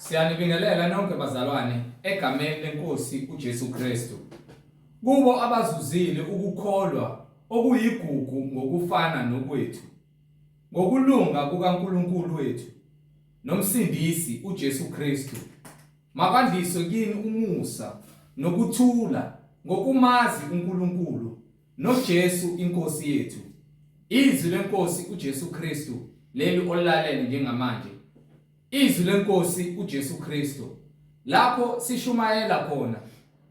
Siyanibingelela nonke bazalwane egameni leNkosi uJesu Kristu. Kubo abazuzile ukukholwa okuyigugu ngokufana nokwethu. Ngokulunga kukaNkulunkulu wethu nomsindisi uJesu Kristu. Makwandiswe kini umusa nokuthula ngokumazi uNkulunkulu noJesu inkosi yethu. Izwi leNkosi uJesu Kristu leli olalele njengamanje. Izwi leNkosi uJesu Kristu lapho sishumayela khona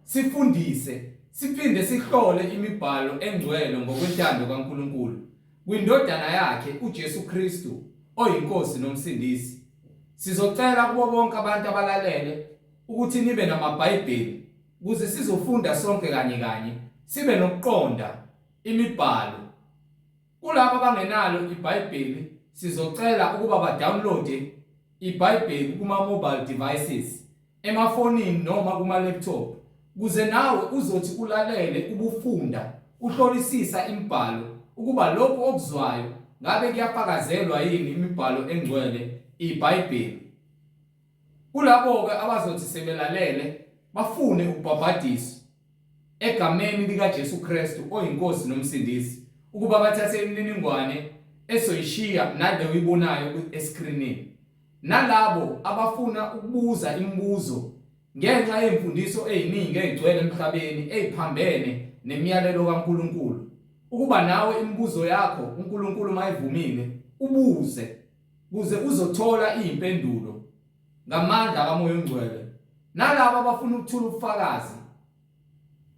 sifundise siphinde sihlole imibhalo engcwele ngokwentando kaNkulunkulu kwindodana yakhe uJesu Kristu oyinkosi nomsindisi. Sizocela kubo bonke abantu abalalele ukuthi nibe namaBhayibheli ukuze sizofunda sonke kanye sibe nokuqonda imibhalo. Kulabo abangenalo iBhayibheli sizocela ukuba ba-download iBhayibheli kuma mobile devices, emafonini noma kuma laptop, kuze nawe uzothi ulalele ubufunda, uhlolisisa imibhalo ukuba lokho okuzwayo ngabe kuyafakazelwa yini imibhalo engcwele iBhayibheli. Kulabo ke abazothi sebelalele bafune ukubhabhadiswa egameni likaJesu Kristu oyinkosi nomsindisi ukuba bathathe imininingwane esoyishiya nale uyibonayo escreenini. Nalabo abafuna ukubuza imibuzo ngenxa yemfundiso eziningi ezigcwele emhlabeni eziphambene nemiyalelo kaNkulunkulu, ukuba nawe imibuzo yakho uNkulunkulu mayivumile ubuze kuze uzothola izimpendulo ngamandla kaMoya oNgcwele. Nalabo abafuna ukuthola ubufakazi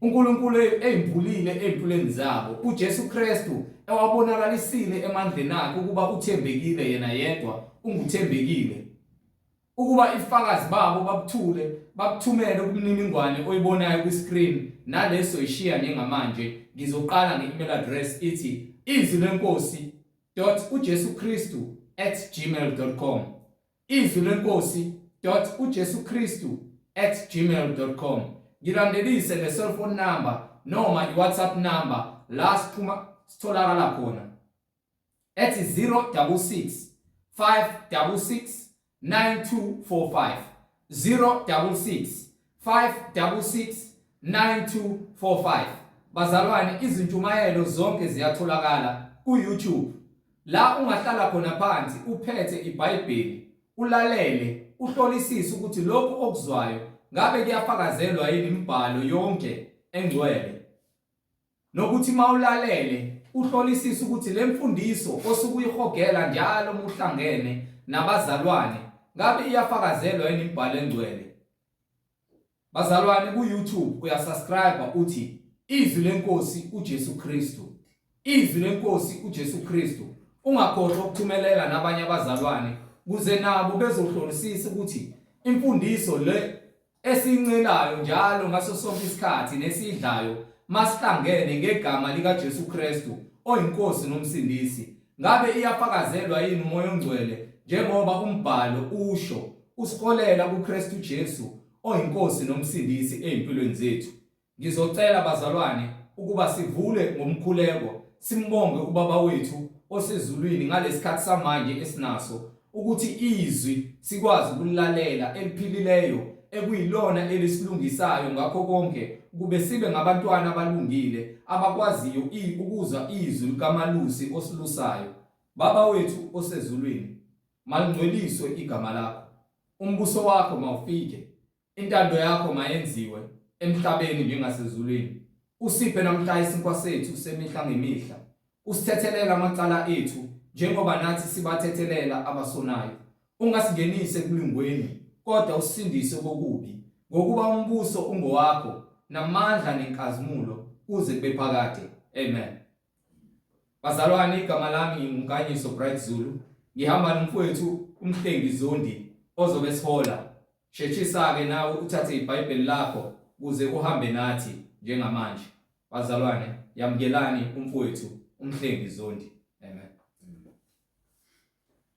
uNkulunkulu ezimpulile ezimpulweni zabo, uJesu Kristu ewabonakalisile emandleni akhe ukuba uthembekile yena yedwa unguthembekile, ukuba ifakazi babo babuthumele kumniningwane oyibonayo kwi-screen naleso ishiya njengamanje. Ngizoqala nge-email address ithi izwilenkosi.ujesukristu@gmail.com, izwilenkosi.ujesukristu@gmail.com. Ngilandelise le-cellphone number noma i-WhatsApp number la sitholakala khona ethi 066 566 9245, 066 566 9245. Bazalwane, izintshumayelo zonke ziyatholakala ku-YouTube la ungahlala khona phansi uphethe iBhayibheli ulalele uhlolisise ukuthi lokho okuzwayo ngabe kuyafakazelwa yini imibhalo yonke engcwele, nokuthi mawulalele uhlolisise ukuthi le mfundiso osuke uyihogela njalo muhlangene nabazalwane ngabe iyafakazelwa yini imibhalo engcwele. Bazalwane, ku-YouTube uyasubscribe uthi Izwi leNkosi uJesu Kristu, Izwi leNkosi uJesu Kristu. Ungakhohlwa ukuthumelela nabanye abazalwane kuze nabo bezohlolisisa ukuthi imfundiso le esiyincelayo njalo ngaso sonke isikhathi nesidlayo masihlangene ngegama likaJesu Kristu oyinkosi nomsindisi ngabe iyafakazelwa yini uMoya oNgcwele njengoba umbhalo usho usikholela kuKristu Jesu oyinkosi nomsindisi ezimpilweni zethu. Ngizocela bazalwane ukuba sivule ngomkhuleko simbonge ubaba wethu osezulwini ngalesikhathi samanje esinaso, ukuthi izwi sikwazi ukulilalela eliphilileyo ekuyilona elisilungisayo ngakho konke kube sibe ngabantwana abalungile abakwaziyo ukuzwa izwi likaMalusi osilusayo. Baba wethu osezulwini, malingcweliswe igama lakho, umbuso wakho mawufike, intando yakho mayenziwe emhlabeni njengasezulwini. Usiphe namhla isinkwa sethu semihla ngemihla, usithethelela amacala ethu njengoba nathi sibathethelela abasonayo. Ungasingenise kulingweni kodwa usindise kokubi, ngokuba umbuso ungowakho namandla nenkazimulo kuze kube phakade. Amen. Bazalwane, igama lami uNkanyiso Bright Zulu, ngihamba nomfowethu uMhlengi Zondi ozobe sihola. Sheshisa-ke nawe uthathe iBhayibheli lakho kuze uhambe nathi njengamanje. Bazalwane, yamukelani umfowethu uMhlengi Zondi. Amen.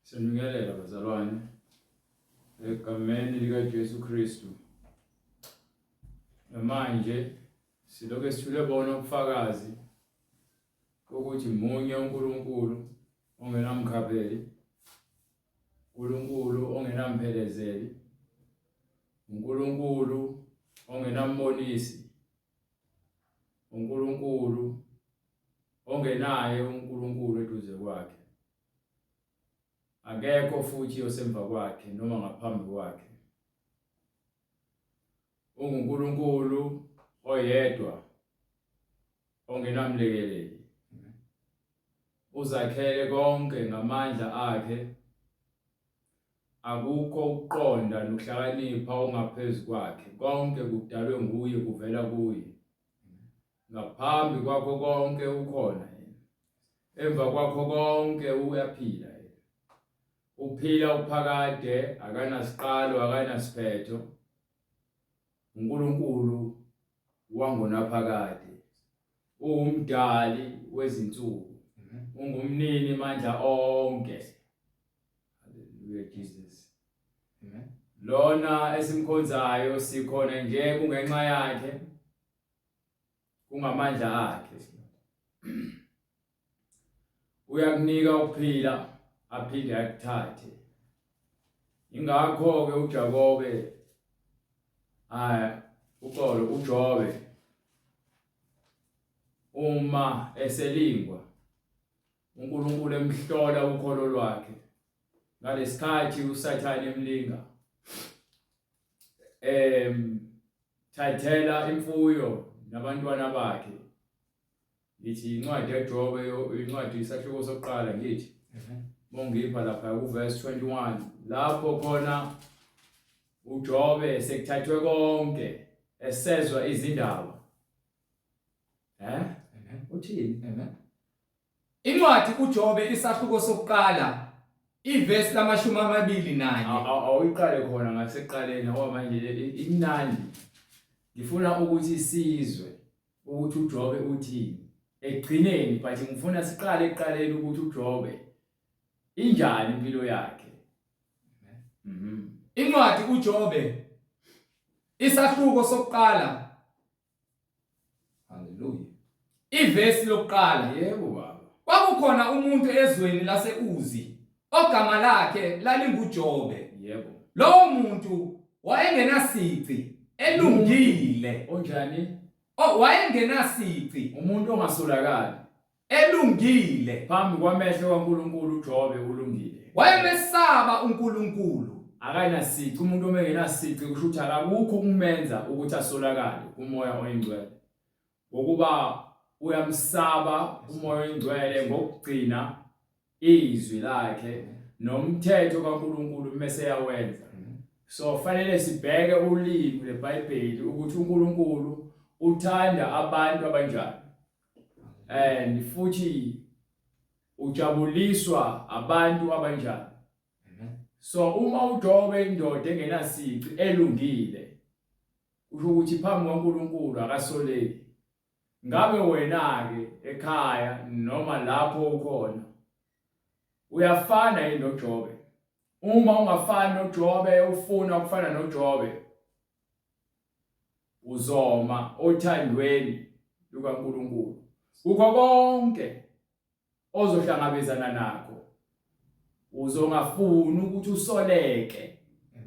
Siyanikelela bazalwane egameni likaJesu Kristu. Manje silokho sithule bona ubufakazi ukuthi munye uNkulunkulu ongenamkhapheli, uNkulunkulu ongenamphelezeli, uNkulunkulu ongenambonisi, uNkulunkulu ongenaye uNkulunkulu eduze kwakhe, akekho futhi osemva kwakhe noma ngaphambi kwakhe. UNkulunkulu oyedwa ongenamlekeleli, uzakhele konke ngamandla akhe, akukho ukuqonda nokuhlakanipha ongaphezu kwakhe, konke kudalwe nguye kuvela kuye. Ngaphambi kwakho konke ukhona yena, emva kwakho konke uyaphila yena. Uphila uphakade, akanasiqalo akanasiphetho. uNkulunkulu wangonaphakade, uwumdali wezinsuku, ungumnini mandla onke. Hallelujah Jesus. Amen. Lona esimkhonzayo sikhona nje kungenxa yakhe, kungamandla akhe. Uyakunika ukuphila aphinde akuthathe. Ingakho ke uJakobe uJobe uma eselingwa uNkulunkulu emhlola ukholo lwakhe, ngalesikhathi uSathane emlinga, thathela imfuyo nabantwana bakhe. Lithi incwadi kaJobe, incwadi isahluko sokuqala ngithi mongipha lapha kuverse 21, lapho khona uJobe sekuthathwe konke esezwa izindaba. Uthini? Incwadi uJobe isahluko sokuqala ivesi la-21. Awuyiqale khona ngasekuqaleni ngoba manje imnandi. Ngifuna ukuthi sizwe ukuthi uJobe uthini ekugcineni, but ngifuna siqale ekuqaleni ukuthi uJobe injani impilo yakhe. Incwadi uJobe isahluko sokuqala, haleluya, ivesi lokuqala. Yebo baba. Kwakukhona umuntu ezweni lase-Uzi ogama lakhe lalinguJobe. Yebo. Lowo muntu wayengenasici, elungile. Onjani? Wayengenasici, Umuntu ongasolakali, elungile. phambi kwamehlo kaNkulunkulu uJobe ulungile. Wayemesaba uNkulunkulu. Akanasici. Umuntu omengenasici kusho ukuthi akukho ukumenza ukuthi asolakale umoya oyingcwele, ngokuba uyamsaba umoya oyingcwele ngokugcina izwi lakhe nomthetho kaNkulunkulu mase yawenza. So fanele sibheke ulimi leBhayibheli ukuthi uNkulunkulu uthanda abantu abanjani, and futhi ujabuliswa abantu abanjani. So uma uJobe indoda engenasici elungile, usho ukuthi phambi kaNkulunkulu akasoleki. Ngabe wena ke ekhaya noma lapho ukhona uyafana yini noJobe? Uma ungafani noJobe, ufuna ukufana noJobe, uzoma othandweni lukaNkulunkulu kukho konke ozohlangabezana nakho. Uzongafuni ukuthi usoleke,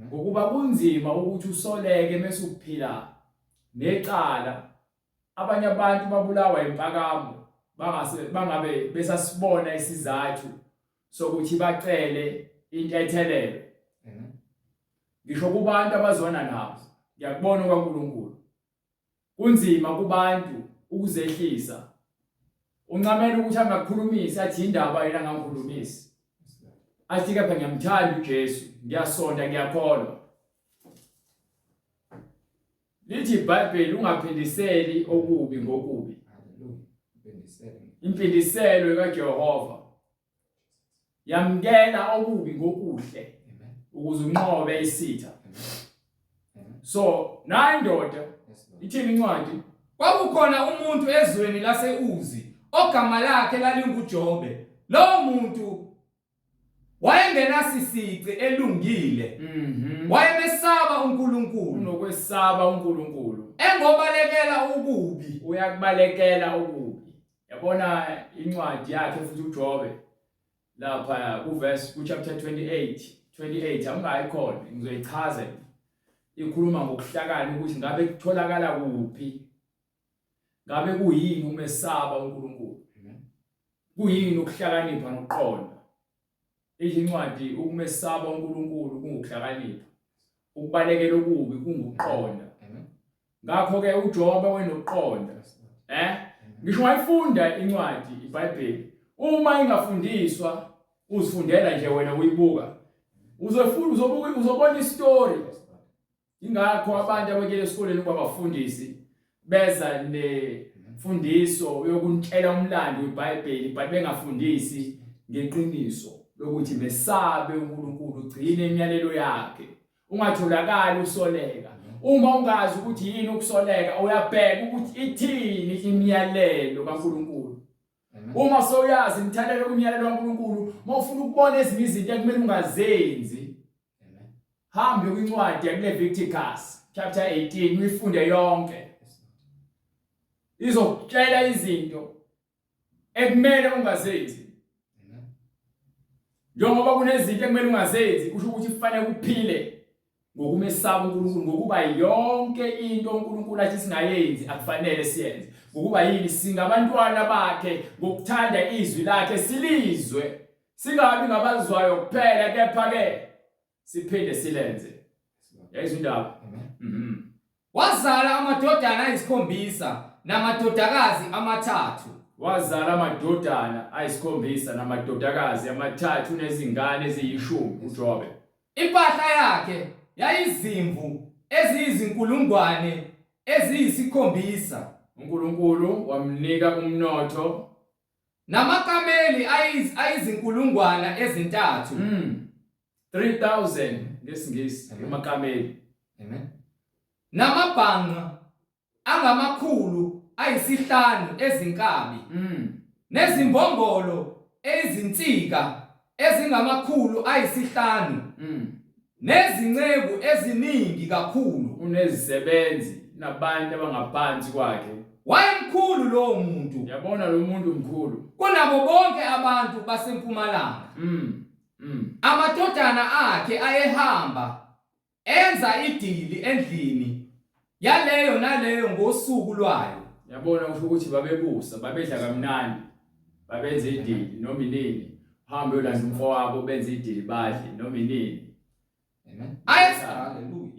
ngokuba kunzima ukuthi usoleke mase uphila necala. Abanye abantu babulawa impakamo bangabe besasibona isizathu sokuthi bacele intethelelo. Ngisho kubantu abazwana nabo, ngiyakubona kaNkulunkulu kunzima kubantu ukuzehlisa. Uncamela ukuthi angakhulumisi, athi indaba yena angakhulumisi. Athi kepha ngiyamthanda uJesu, ngiyasonda, ngiyakholwa. Lithi iBhayibheli ungaphindiseli okubi ngokubi. Impindiselo kaJehova yamkela okubi ngokuhle ukuze unqobe isitha. So nayi indoda ithini incwadi? Kwakukhona umuntu ezweni lase-Uzi ogama lakhe lalinguJobe. Lowo muntu wayengenasisici, elungile. Wayemesaba uNkulunkulu. Unokwesaba uNkulunkulu, engobalekela ukubi. Uyakubalekela ukubi. Yabona incwadi yakhe futhi uJobe lapha kuverse chapter 28 angayikhona, ngizoyichaza. ikhuluma ngokuhlakana ukuthi ngabe kutholakala kuphi, ngabe kuyini umesaba uNkulunkulu, kuyini ukuhlakanipha nokuqonda. Incwadi ukumesaba uNkulunkulu kungukuhlakanipha, ukubalekela okubi kungukuqonda. Ngakho ke uJobe wenokuqonda. Ngisho ungayifunda incwadi iBhayibheli, uma ingafundiswa uzifundela nje wena uyibuka, uzobona istory. Ingakho abantu abakele esikoleni kwabafundisi beza nemfundiso yokuntshela umlando weBhayibheli but bengafundisi ngeqiniso lokuthi besabe uNkulunkulu, ugcine imiyalelo yakhe, ungatholakali usoleka. Uma ungazi ukuthi yini ukusoleka, uyabheka ukuthi ithini imiyalelo kaNkulunkulu. Uma soyazi imthandelo kumiyalelo kaNkulunkulu, mawufuna ukubona ezinye izinto ekumele ungazenzi, hambe kwincwadi yakuLeviticus chapter 18 uyifunde yonke. Izokutshela izinto ekumele ungazenzi. Njengoba kunezinto ekumele ungazenzi, kusho ukuthi kufanele uphile ngokumesaba uNkulunkulu, ngokuba yonke into uNkulunkulu athi singayenzi akufanele siyenze. Ngokuba yini singabantwana bakhe, ngokuthanda izwi lakhe silizwe, singabi ngabazwayo kuphela kepha ke siphinde silenze. Yayizwa indaba. Wazala amadodana ayisikhombisa namadodakazi amathathu. Wazala amadodana ayisikhombisa namadodakazi amathathu nezingane eziyishumi uJobe. Impahla yakhe yayizimvu eziyizinkulungwane eziyisikhombisa. uNkulunkulu wamnika umnotho namakameli ayizinkulungwane ezintathu. 3000 ngesingisi amakameli. Namabhanqa angamakhulu ayisihlanu ezinkabi. Nezimbongolo ezinsika ezingamakhulu ayisihlanu. Nezinceku eziningi kakhulu. Unezisebenzi nabantu abangaphansi kwakhe. Wayemkhulu lo muntu. Yabona lo muntu mkhulu kunabo bonke abantu basempumalanga. Amadodana akhe ayehamba enza idili endlini yaleyo naleyo ngosuku lwayo. Yabona usho ukuthi babebusa, babedla kamnandi, babenza idili noma inini. Hambe uyolanda umfowabo benza idili badle noma inini.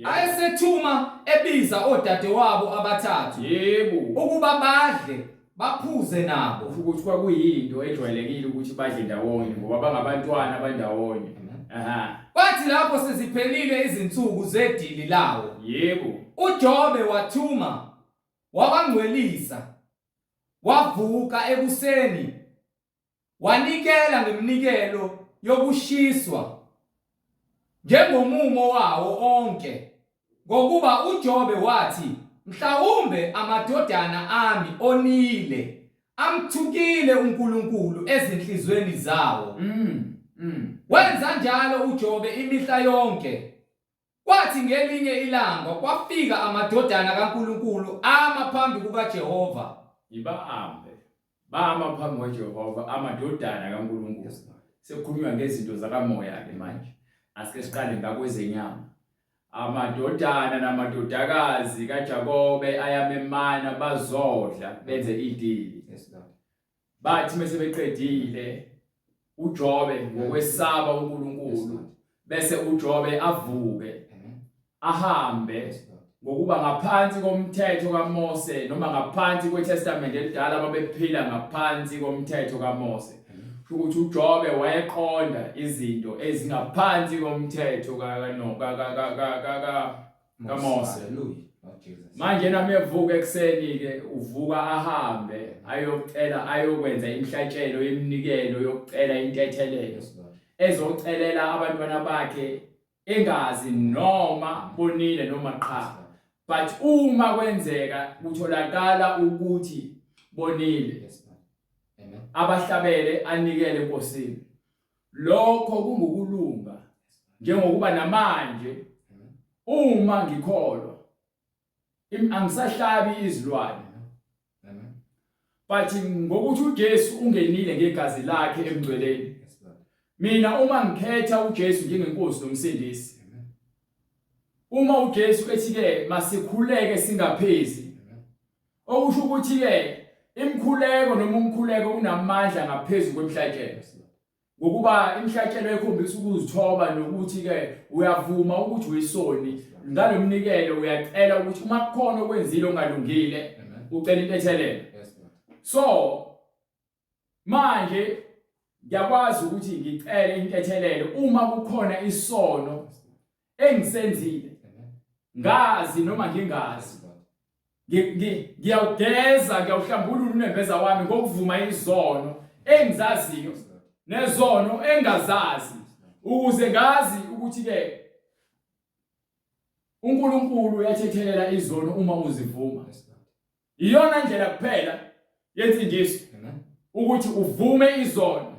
Ayesethuma ebiza odadewabo abathathu. Yebo. Ukuba badle baphuze nabo. Ukuthi kwakuyinto ejwayelekile ukuthi badle ndawonye ngoba bangabantwana bandawonye. Kwathi lapho seziphelile izinsuku zedili lawo. Yebo. uJobe wathuma wabangcwelisa, wavuka ekuseni wanikela ngeminikelo yokushiswa njengomumo wawo onke, ngokuba uJobe wathi mhlawumbe amadodana ami onile amthukile uNkulunkulu ezinhlizweni zawo. Wenza njalo uJobe imihla yonke. Kwathi ngelinye ilanga kwafika amadodana kaNkulunkulu ama phambi kukaJehova. Bama phambi kukaJehova amadodana kaNkulunkulu. Sekukhulunywa ngezinto zakamoya ke manje. Asike siqale ngakwezenyama. Amadodana namadodakazi kaJakobe ayamemana bazodla benze idili. Bathi mase beqedile uJobe ngokwesaba uNkulunkulu bese uJobe avuke ahambe ngokuba ngaphansi komthetho kaMose noma ngaphansi kweTestament elidala babephila ngaphansi komthetho kaMose. Ukuthi uJobe wayeqonda izinto ezingaphansi komthetho kaMose. Manje nami evuka ekseni ke uvuka ahambe ayokwenza imhlatshelo yeminikelo yokucela intethelelo ezocelela abantwana bakhe engazi noma bonile noma qha. But uma kwenzeka kutholakala ukuthi bonile, abahlabele anikele enkosini. Lokho kungukulunga njengokuba namanje uma ngikholwa angisahlabi izilwane. But ngokuthi uJesu ungenile ngegazi lakhe emgcweleni, mina uma ngikhetha uJesu njengenkosi nomsindisi, uma uJesu ethi ke masikhuleke singaphezi okusho ukuthi ke imkhuleko noma umkhuleko unamandla ngaphezulu kwemhlatshelo ngokuba imhlatshelo ekhombisa ukuzithoba nokuthi ke uyavuma ukuthi uyisoni ngalomnikelo uyacela ukuthi uma kukhona okwenzile ongalungile ucela intethelelo so manje ngiyakwazi ukuthi ngicele intethelelo uma kukhona isono engisenzile ngazi noma ngingazi ngiyawugeza ngiyawuhlambulula unembeza wami ngokuvuma izono engizaziyo nezono engazazi ukuze ngazi ukuthi ke uNkulunkulu uyathethelela izono uma uzivuma iyona ndlela kuphela yensindiso ukuthi uvume izono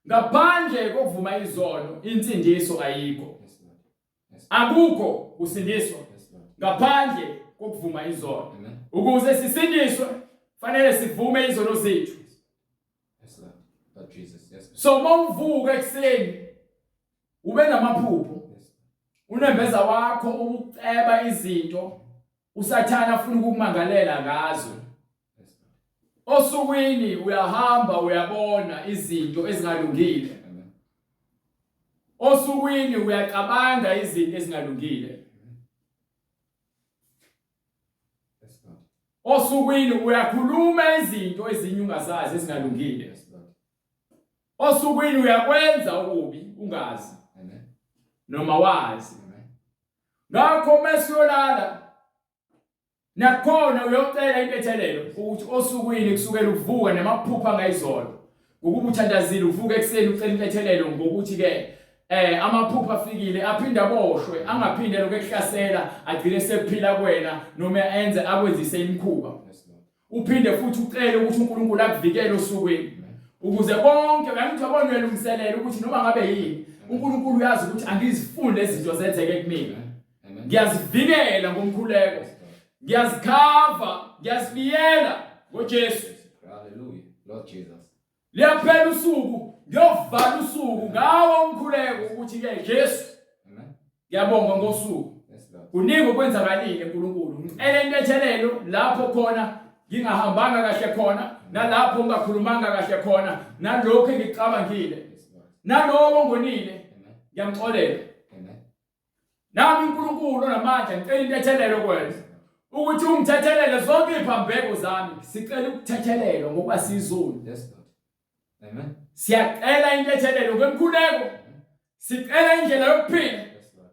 ngaphandle kokuvuma izono insindiso ayikho akukho usindiswa ngaphandle kokuvuma izono ukuze sisindiswe fanele sivume izono zethu so mawuvuka ekseni ube namaphupho unembeza wakho ukuceba izinto usathana afuna ukukumangalela ngazo osukwini uyahamba uyabona izinto ezingalungile osukwini uyacabanga izinto ezingalungile osukwini uyakhuluma izinto ezinyungazazi ezingalungile osukwini uyakwenza ukubi ungazi noma wazi ngakho mesiyolala nakhona uyocela intethelelo ukuthi osukwini kusukela uvuka namaphupha ngayizolo ngokuba uthandazile uvuka ekseni ucela intethelelo ngokuthi ke amaphupha afikile aphinda boshwe angaphinde lokekuhlasela agcine sekuphila kuwena noma enze akwenzise imikhuba uphinde futhi ucele ukuthi uNkulunkulu akuvikele osukwini ukuze bonke ngithi abone welungiselela ukuthi noma ngabe yini uNkulunkulu uyazi ukuthi angizifunde izinto zenzeke kumina ngiyazivikela ngomkhuleko ngiyazikhava ngiyazibiyela ngoJesu hallelujah Lord Jesus liyaphela usuku ngiyovala usuku ngawo umkhuleko ukuthi ke Jesu ngiyabonga ngosuku kuningi okwenzakalile uNkulunkulu ngicela intethelelo lapho khona ngingahambanga kahle khona nalapho ngingakhulumanga kahle khona nalokho engicabangile naloko ngonile ngiyamxolela nami uNkulunkulu onamandla ngicela intethelelo kwenza ukuthi ungithethelele zonke iphambeko zami sicela ukuthethelelwa ngoba sizulu amen siyacela intethelelo kwemkhuleko sicela indlela yokuphila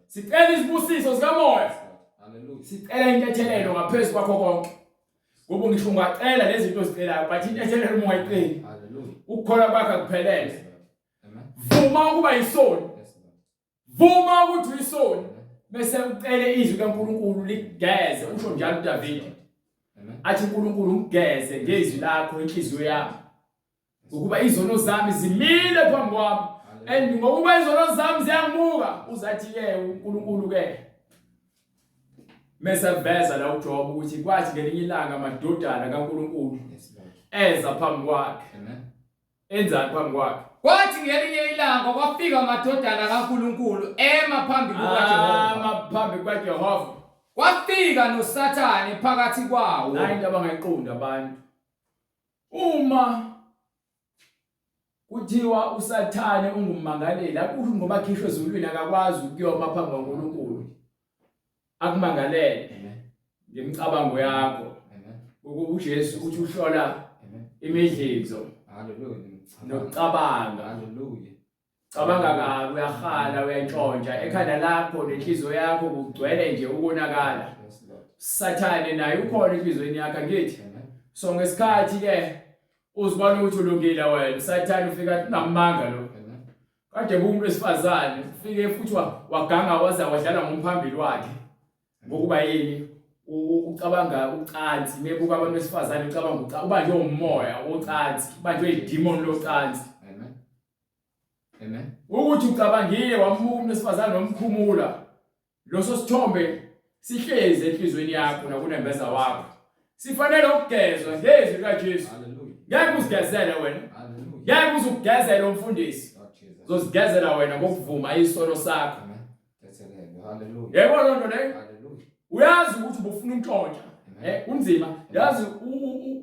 sicela isibusiso sikamoya hallelujah sicela intethelelo ngaphezulu kwakho konke ngoba ngisho ungacela lezi zinto zicelayo but intethelelo uma ungayiceli hallelujah ukukhola kwakho akuphelele amen vuma ukuba isoni vuma ukuthi uyisoni bese ucele izwi kaNkulunkulu ligeze usho njalo uDavid athi uNkulunkulu ungigeze ngezwi lakho inhliziyo yami ukuba izono zami zimile phambi kwami and ngokuba izono zami ziyangibuka uzathi ke uNkulunkulu ke mesaveza la uJob ukuthi kwathi ngelinye ilanga amadodana kaNkulunkulu eza phambi kwakhe enzani phambi kwakhe kwathi ngelinye ilanga kwafika amadodana kaNkulunkulu ema phambi kukaJehova phambi kwaJehova kwafika noSathane phakathi kwawo hayi into abangayiqonda abantu uma kuthiwa uSathane ungummangaleli akusho ngoba khishwe ezulwini akakwazi ukuyoma phambi kwaNkulunkulu akumangalele ngemicabango yakho ukuba uJesu uthi uhlola imidlinzo hallelujah nokucabanga hallelujah cabanga kabi uyahala uyantshontsha ekhanda lakho nenhliziyo yakho kugcwele nje ukonakala Sathane naye ukhona enhlizweni yakhe ngithi so ngesikhathi ke uzibona ukuthi ulungile wena Sathane ufika namanga lo kade kumuntu wesifazane ufike futhi waganga waza wadlala ngomphambili wakhe ngokuba yini ucabanga ucansi mebuka abantu besifazane ucabanga uba nje umoya ocansi banjwe idemon locansi amen ukuthi ucabangile wamuka umuntu wesifazane nomkhumula loso sithombe sihleze enhlizweni yakho nakunembeza wakho sifanele ukugezwa ngezwi likaJesu hallelujah ngeke usigezele wena hallelujah ngeke uzugezele umfundisi Lord Jesus uzogezela wena ngokuvuma isono sakho Hallelujah. Yebo loo nto leyo. Hallelujah. Uyazi ukuthi ubufuna untshontsha. Kunzima. Yazi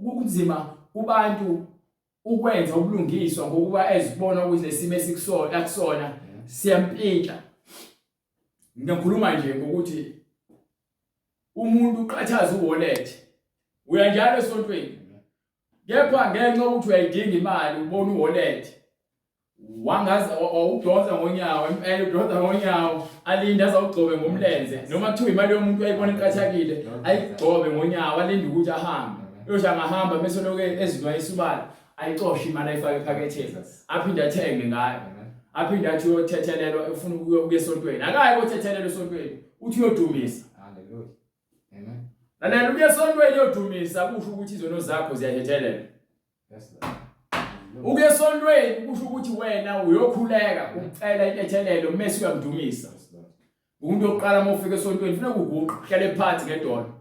kunzima kubantu ukwenza ubulungiswa ngokuba ezibona ukuthi lesimo esikusona akusona siyampintsha. Ngikhuluma nje ngokuthi umuntu uqhathaza uwallet. Uya njalo esontweni. Kepha ngenxa ukuthi uyayidinga imali ubona uwallet. Wangaza udonsa ngonyawo, impela udonsa ngonyawo, alinda azawugcobe ngomlenze. Noma kuthiwa imali yomuntu ayibona iqhathakile, ayigcobe ngonyawo, alinda ukuthi ahambe. Uyosha ngahamba bese loke ezidwa isubala, ayixoshe imali ayifake ephaketheni. Aphinde athenge ngayo. Aphinde athi uyothethelelwa ufuna ukuya esontweni. Akayi ukuthethelelwa esontweni, uthi uyodumisa. Hallelujah. Amen. Lalela ukuya esontweni uyodumisa kusho ukuthi izono zakho ziyathethelela. Yes, Lord. Ukuya esontweni kusho ukuthi wena uyokhuleka ucela intethelelo mase uyamdumisa. Umuntu oqala mawufika esontweni ufuna ukuguqa uhlale phansi ngedolo.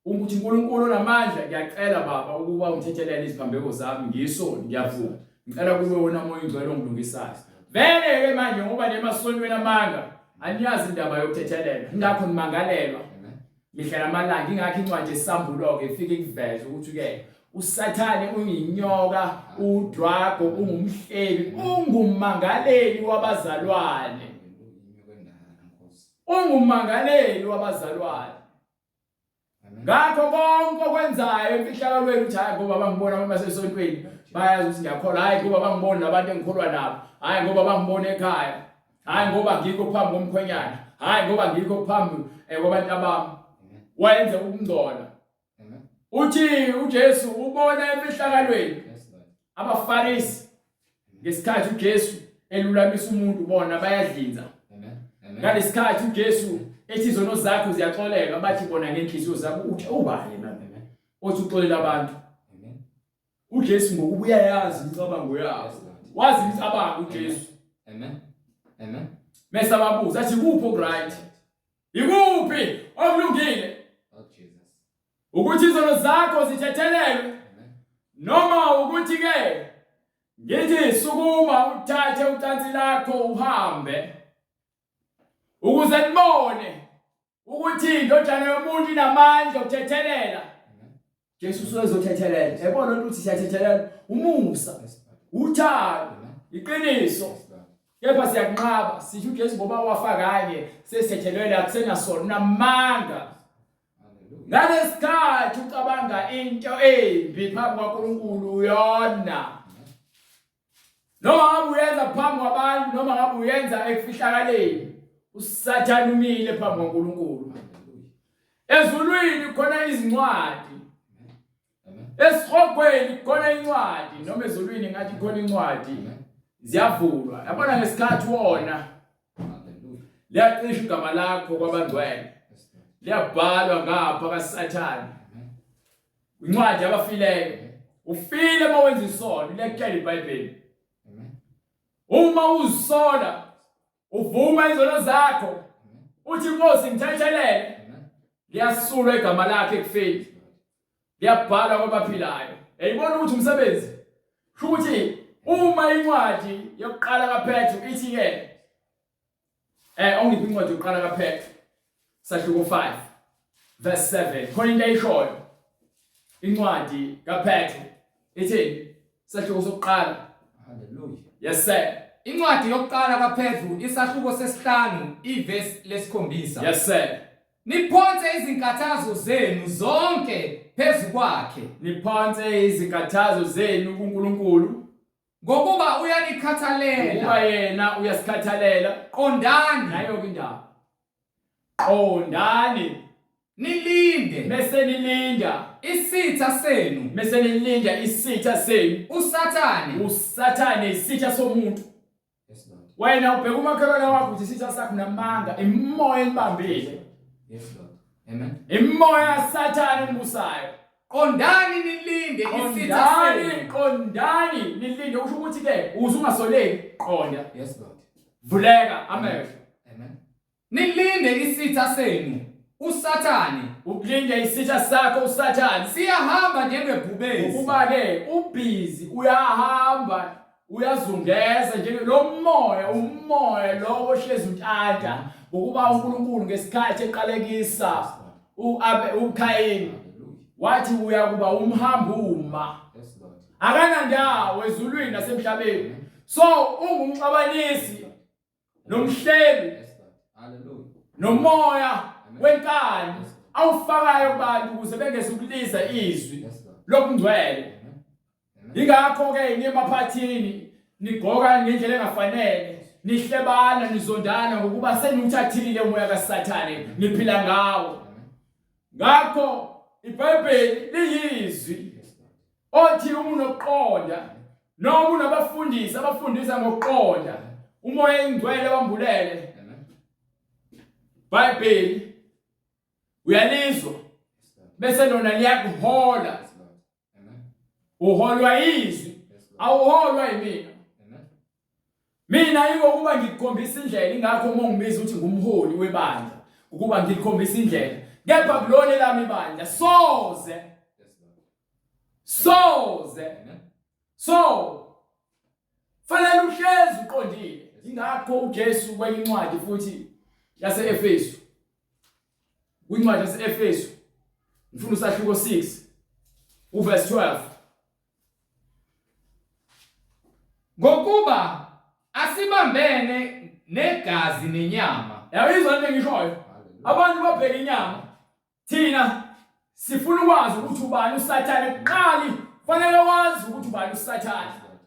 Ukuthi uNkulunkulu onamandla ngiyacela baba ukuba ungithethelele iziphambeko zami ngisoni ngiyavuka. Ngicela kube wona moya ingcwele ongilungisayo. Vele ke manje ngoba nemasontweni amanga aniyazi indaba yokuthethelela. Ngakho ngimangalelwa. Mihla namalanga ingakho incwadi esambulo ke ifike ikuveze ukuthi ke uSathane uyinyoka, udrago, ungumhlebi, ungumangaleli wabazalwane. Ungumangaleli wabazalwane. Ngakho konke okwenzayo emfihlakalweni uthi hayi ngoba bangibona uma sesontweni bayazi ukuthi ngiyakholwa, hayi ngoba bangibona nabantu engikholwa nabo, hayi ngoba bangibona ekhaya, hayi ngoba ngikho phambi komkhwenyana, hayi ngoba ngikho phambi kwabantu abami. Wenze ukungcola. Uthi uJesu ubona emfihlakalweni abafarisi ngesikhathi uJesu elulamisa umuntu bona bayadlinza. Ngalesikhathi uJesu ethi izono zakho ziyaxoleka bathi bona ngenhliziyo zabo uthi ubani manje othi uxolela abantu. uJesu ngokubuya yazi imicabango yabo. Wazi imicabango uJesu. Amen. Amen. Mase babuza athi kuphi okright? Ikuphi okulungile? Ukuthi izono zakho zithethelelwe. Noma ukuthi ke ngithi sukuma uthathe ucansi lakho uhambe. Ukuze nibone ukuthi indodana yomuntu inamandla okuthethelela. Jesu uzothethelela. Yabona ukuthi siyathethelela umusa, uthando, iqiniso. Kepha siyakunqaba sithi uJesu ngoba wafa kanye sesithethelelwe akusenasona namanga. Ngalesikhathi ucabanga into embi phambi kwaNkulunkulu uyona. Noma ngabe uyenza phambi kwabantu noma ngabe uyenza ekufihlakaleni, uSathane umile phambi kwaNkulunkulu. Ezulwini khona izincwadi. Esihogweni khona incwadi noma ezulwini ngathi khona incwadi ziyavulwa. Yabona ngesikhathi wona. Liyacisha igama lakho kwabangcwele. Liyabhalwa ngapha kaSathane. Incwadi yabafileyo. Ufile mawenza isono, liyakutshela iBhayibheli. Uma uzisola, uvuma izono zakho, uthi Nkosi ngithethelele, liyasulwa igama lakhe ekufeni. Liyabhalwa kwabaphilayo. Yayibona ukuthi umsebenzi. Kusho ukuthi uma incwadi yokuqala kaPetru ithi ke ongiphi incwadi yokuqala kaPetru sahluko 5 verse 7 khona into ayishoyo. Incwadi kaPetru ithi sahluko sokuqala. Hallelujah. Yes sir. Incwadi yokuqala kaPetru isahluko sesi5 iverse lesi7. Yes sir. Niphonse izinkathazo zenu zonke phezu kwakhe. Niphonse izinkathazo zenu kuNkulunkulu Ngokuba uyanikhathalela. Ngokuba yena uyasikhathalela. Qondani nayo indaba. Qondani. Nilinde. Bese nilinda isitha senu. Bese nilinda isitha senu. uSathane isitha somuntu. Yes, Lord. Wena ubheka umakhelwane wakho ukuthi isitha sakho namanga imoya enibambile. Yes, Lord. Amen. Imoya kaSathane enibusayo. Qondani nilinde isitha senu. Qondani nilinde usho ukuthi ke uzungasoleki qonda. Yes, Lord. Vuleka amehlo. Amen. Nilinde isitha senu. uSathane ukulinde isitha sakho uSathane siyahamba njengebhubesi. Ukuba ke ubhizi uyahamba uyazungeza njenge lo moya umoya lo ohlezi untanta ukuba uNkulunkulu ngesikhathi eqalekisa uKhayini wathi uya kuba umhambuma Yes, Lord. akanandawo ezulwini nasemhlabeni. So ungumxabanisi nomhlebi Yes, Lord. Hallelujah. nomoya wenkani awufakayo kubantu ukuze bengeze ukuliza izwi Yes, Lord. lokungcwele. Amen. Amen. Ingakho ke nemaphathini nigqoka ngendlela engafanele, nihlebana nizondana ngokuba senuthathile umoya kaSathane niphila ngawo. Amen. Ngakho iBhayibheli liyizwi Yes, Lord. othi unoqonda noma unabafundisi abafundisa ngokuqonda umoya engcwele wambulele. Amen. iBhayibheli uyalizwa Yes, Lord. bese lona liyakuhola, Yes, Lord. Amen. uholwa izwi Yes, Lord. awuholwa yimina. Amen. Mina ukuba ngikukhombisa indlela, ingakho uma ngibiza ukuthi ngumholi webandla ukuba ngikukhombisa indlela, kepha kulona lami ibandla soze Yes, Lord. soze. Amen. So fanele uhlezi uqondile. Ingakho uJesu kwenye incwadi futhi yase-Efesu, kwincwadi yase-Efesu ngifuna usahluko 6 uverse 12, ngokuba asibambene negazi nenyama. yabizwa into engishoyo. Hallelujah. Abantu babheka inyama, thina sifuna ukwazi ukuthi ubani uSathane. Kuqali fanele wazi ukuthi ubani uSathane. Yes, Lord.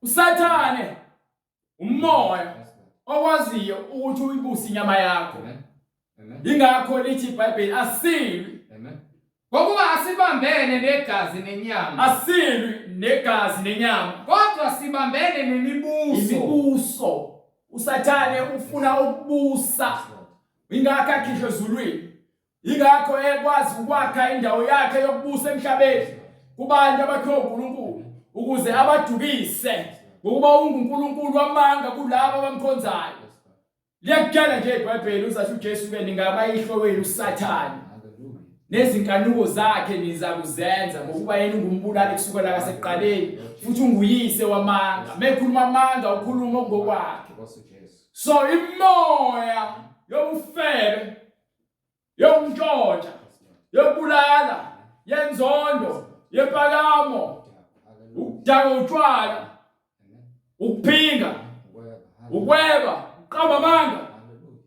uSathane umoya Yes, Lord. okwaziyo ukuthi uyibuse inyama yakho. Amen. Amen. Ingakho lithi iBhayibheli asilwi Amen. Ngokuba asibambene negazi nenyama, asilwi negazi nenyama, kodwa sibambene nemibuso. imibuso. uSathane ufuna ukubusa, Yes, Lord. ingakho akhishwe ezulwini, ingakho ekwazi ukwakha indawo yakhe yokubusa emhlabeni kubantu abakhiwe uNkulunkulu ukuze abadukise ngokuba unguNkulunkulu wamanga kulabo abamkhonzayo. Yes, Lord. Liyakutshela nje iBhayibheli uzathi uJesu ke ningabayihlo wenu uSathane, Hallelujah. nezinkanuko zakhe niza kuzenza ngokuba yena ungumbulali kusukela kasekuqaleni futhi unguyise wamanga. Mekhuluma amanga ukhuluma ngokwakhe. Apostle Jesus. So imoya yobufebe, yokuntshontsha, Yes, Lord. yokubulala, yenzondo, yepakamo, Hallelujah. ukudaka utshwala, Amen. ukuphinga, Wherever. ukweba, uqamba amanga, Hallelujah.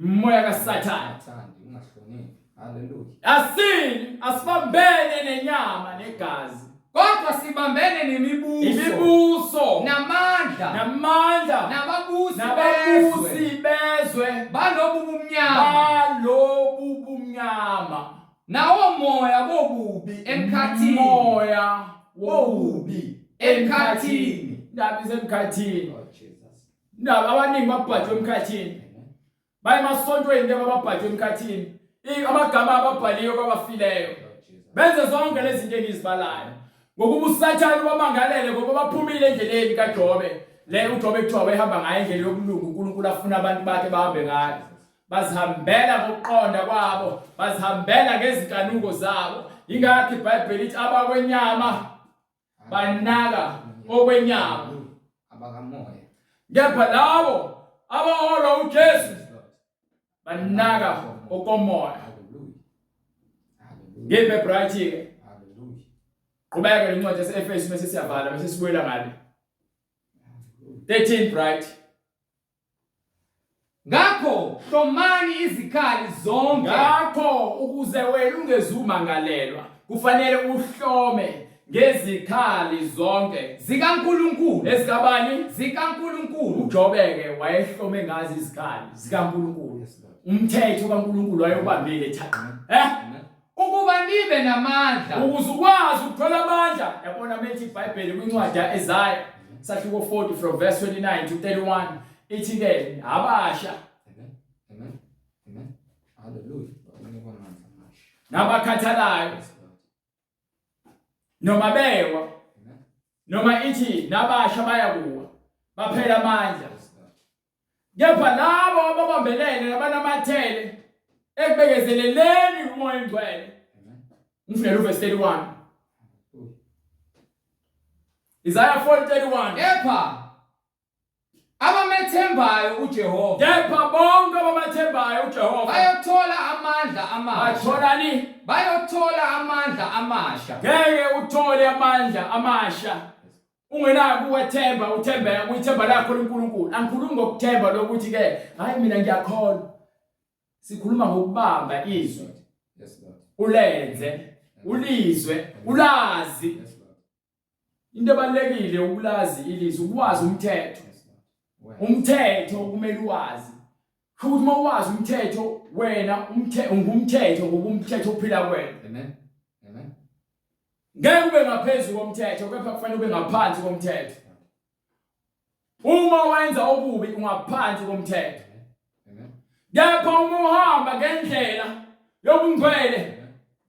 umoya kaSathane. Athandi, ungahloniphi. Hallelujah. Asini asibambene nenyama negazi, Kodwa sibambene nemibuso, imibuso namandla, namandla nababusi nababusi bezwe balobu bumnyama, balobu bumnyama, nawomoya bobubi emkhathini. moya wobubi Emkhathini. Indaba isemkhathini. Lord Jesus. Indaba abaningi babhajwe emkhathini. Amen. Baye masontweni njengoba babhajwe emkhathini. Amagama ababhaliwe kwabafileyo. Lord Jesus. Benze zonke lezi zinto engizibalayo. Ngokuba uSathane wamangalele ngoba baphumile endleleni kaJobe. Le uJobe kuthiwa wayehamba ngayo indlela yokulunga, uNkulunkulu afuna abantu bakhe bahambe ngayo. Bazihambela ngokuqonda kwabo, bazihambela ngezinkanuko zabo. Ingakho iBhayibheli lithi abakwenyama banaka okwenyama, Abakamoya. kepha labo abaholwa uJesu Yes, Lord. banaka okomoya. Hallelujah. Hallelujah. Ngiphe bright ke Hallelujah. qhubeka lencwadi yase-Efesu bese siyavala bese sibuyela ngale 13 bright. Ngakho hlomani izikhali zonke, Ngakho ukuze wena ungezumangalelwa kufanele uhlome ngezikhali zonke zikaNkulunkulu, ezikabani. zikaNkulunkulu, uJobe-ke wayehlome ngazi izikhali zikaNkulunkulu. Yes, Lord. Umthetho kaNkulunkulu wayewubambile thaqo. Amen. ukuba nibe namandla, Ukuze ukwazi ukuthola amandla. Yabona methi iBhayibheli kwincwadi yaIsaya sahluko 40 from verse 29 to 31 ithi ke abasha Amen. Amen. Amen. Hallelujah. Unikwa amandla amasha. nabakhathalayo Yes, Lord. noma bewa Amen. noma ithi nabasha bayakuwa baphela amandla, Yes, Lord. kepha labo ababambelele nabanamathele ekubekezeleleni umoya engcwele. Amen. Ngifundela uverse 31 Hallelujah. Isaiah 40:31. kepha abamethembayo uJehova kepha bonke abamathembayo uJehova bayothola amandla amasha batholani bayothola amandla amasha ngeke uthole amandla amasha ungenako ukwethemba uthembeka kuyithemba lakho uNkulunkulu angikhulumi ngokuthemba lokuthi ke hayi mina ngiyakholwa sikhuluma ngokubamba izwi Yes, Lord. ulenze ulizwe ulazi Yes, Lord. into ebalekile ukulazi ilizwi ukwazi umthetho Yes, Lord. umthetho kumele uwazi ukuthi uma uwazi umthetho wena ungumthetho ngoba umthetho uphila kwena Amen. Amen. ngeke ube ngaphezulu komthetho kepha kufanele ube ngaphansi komthetho uma wenza okubi ungaphansi komthetho Amen. kepha uma uhamba ngendlela yobungcwele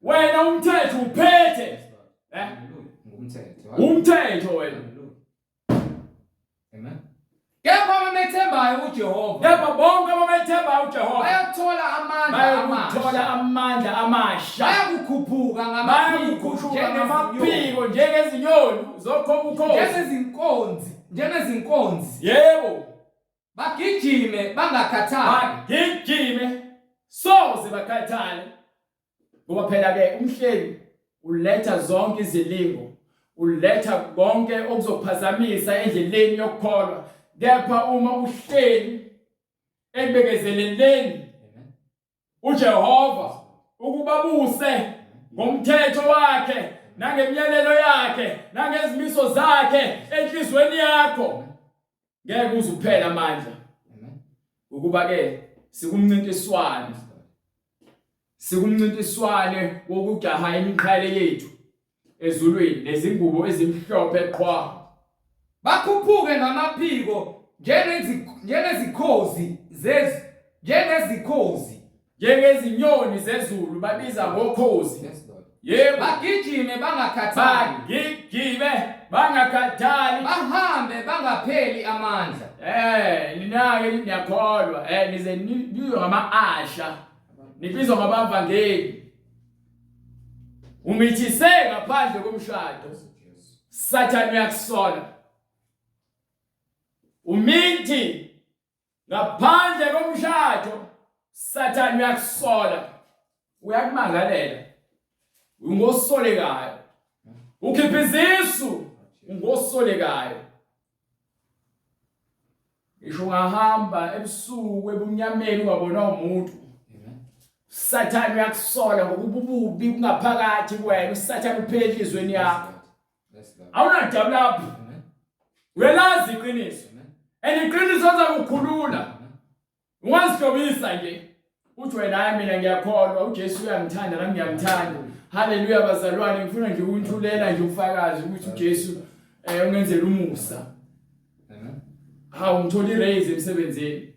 wena umthetho uphethe Yes, Lord. Hallelujah. Ngumthetho. umthetho wena Hallelujah. Amen. kepha abamethembayo uJehova kepha bonke abamethembayo uJehova bayothola amandla bayakuthola amasha amandla amasha bayakukhuphuka ngamaphiko bayakukhuphuka ngamaphiko njengezinyoni zokho njengezinkonzi yebo bagijime bangakhathali bagijime soze bakhathale ngoba phela ke umhleli uletha zonke izilingo uletha konke okuzophazamisa endleleni yokukholwa kepha uma uhleli ebekezeleleni Amen. uJehova ukubabuse ngomthetho wakhe nangemiyalelo yakhe nangezimiso zakhe enhlizweni yakho ngeke uzuphela amandla Amen. ukuba ke sikumncintiswano Yes, Lord. sikumncintiswane wokujaha imiqhele yethu ezulwini nezingubo ezimhlophe qhwa bakhuphuke ngamaphiko njengezikhozi njengezinyoni zezulu babiza ngokhozi Yes, Lord. yebo bagijime bangakhathali bagijime bangakhathali bahambe bangapheli amandla ninake niyakholwa nize nibizwe ngama-asha nibizwa ngabavangeli umithise ngaphandle komshado Yes. Sathane uyakusola umithi ngaphandle komshado Sathane uyakusola uyakumangalela ungosolekayo ukhipha izisu ungosolekayo ngisho ungahamba ebusuku ebumnyameni ungabona umuntu Amen. Sathane uyakusola ngokuba ububi kungaphakathi kuwena uSathane uphela enhlizweni Yes, yakho Lord. Yes, Lord. awunadabu lapho Amen. uyalazi iqiniso Amen. iqiniso lizakukhulula Amen. ungazihlobisa nje uthi wena hayi mina ngiyakholwa uJesu uyangithanda nami ngiyamthanda haleluya bazalwane ngifuna nje ukunthulela nje ufakazi ukuthi uJesu ungenzela umusa Amen. hawu ngithola iraise emsebenzini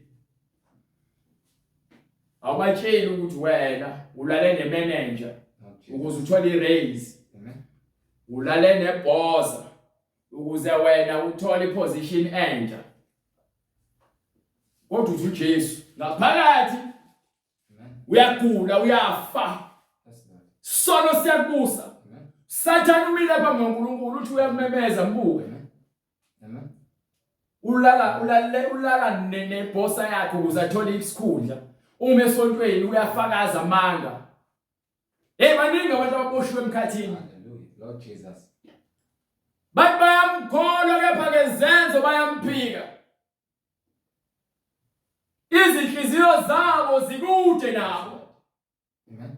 awubatsheli ukuthi wena ulale nemanager Not Jesus. ukuze uthole iraise Amen. ulale nebhosa ukuze wena uthole iposition entsha kodwa uthi uJesu ngaphakathi Amen. uyagula uyafa Yes, Lord. sono siyakubusa Amen. Sathane umile phambi kaNkulunkulu uthi uyamemeza mbuke Amen. Amen. ulala nebhosa yakhe ukuze athole isikhundla uma esontweni uyafakaza amanga baningi abantu ababoshiwe emkhathini Hallelujah. Lord Jesus. bathi bayamkholwa kepha ngezenzo bayamphika izinhliziyo zabo zikude nabo Amen.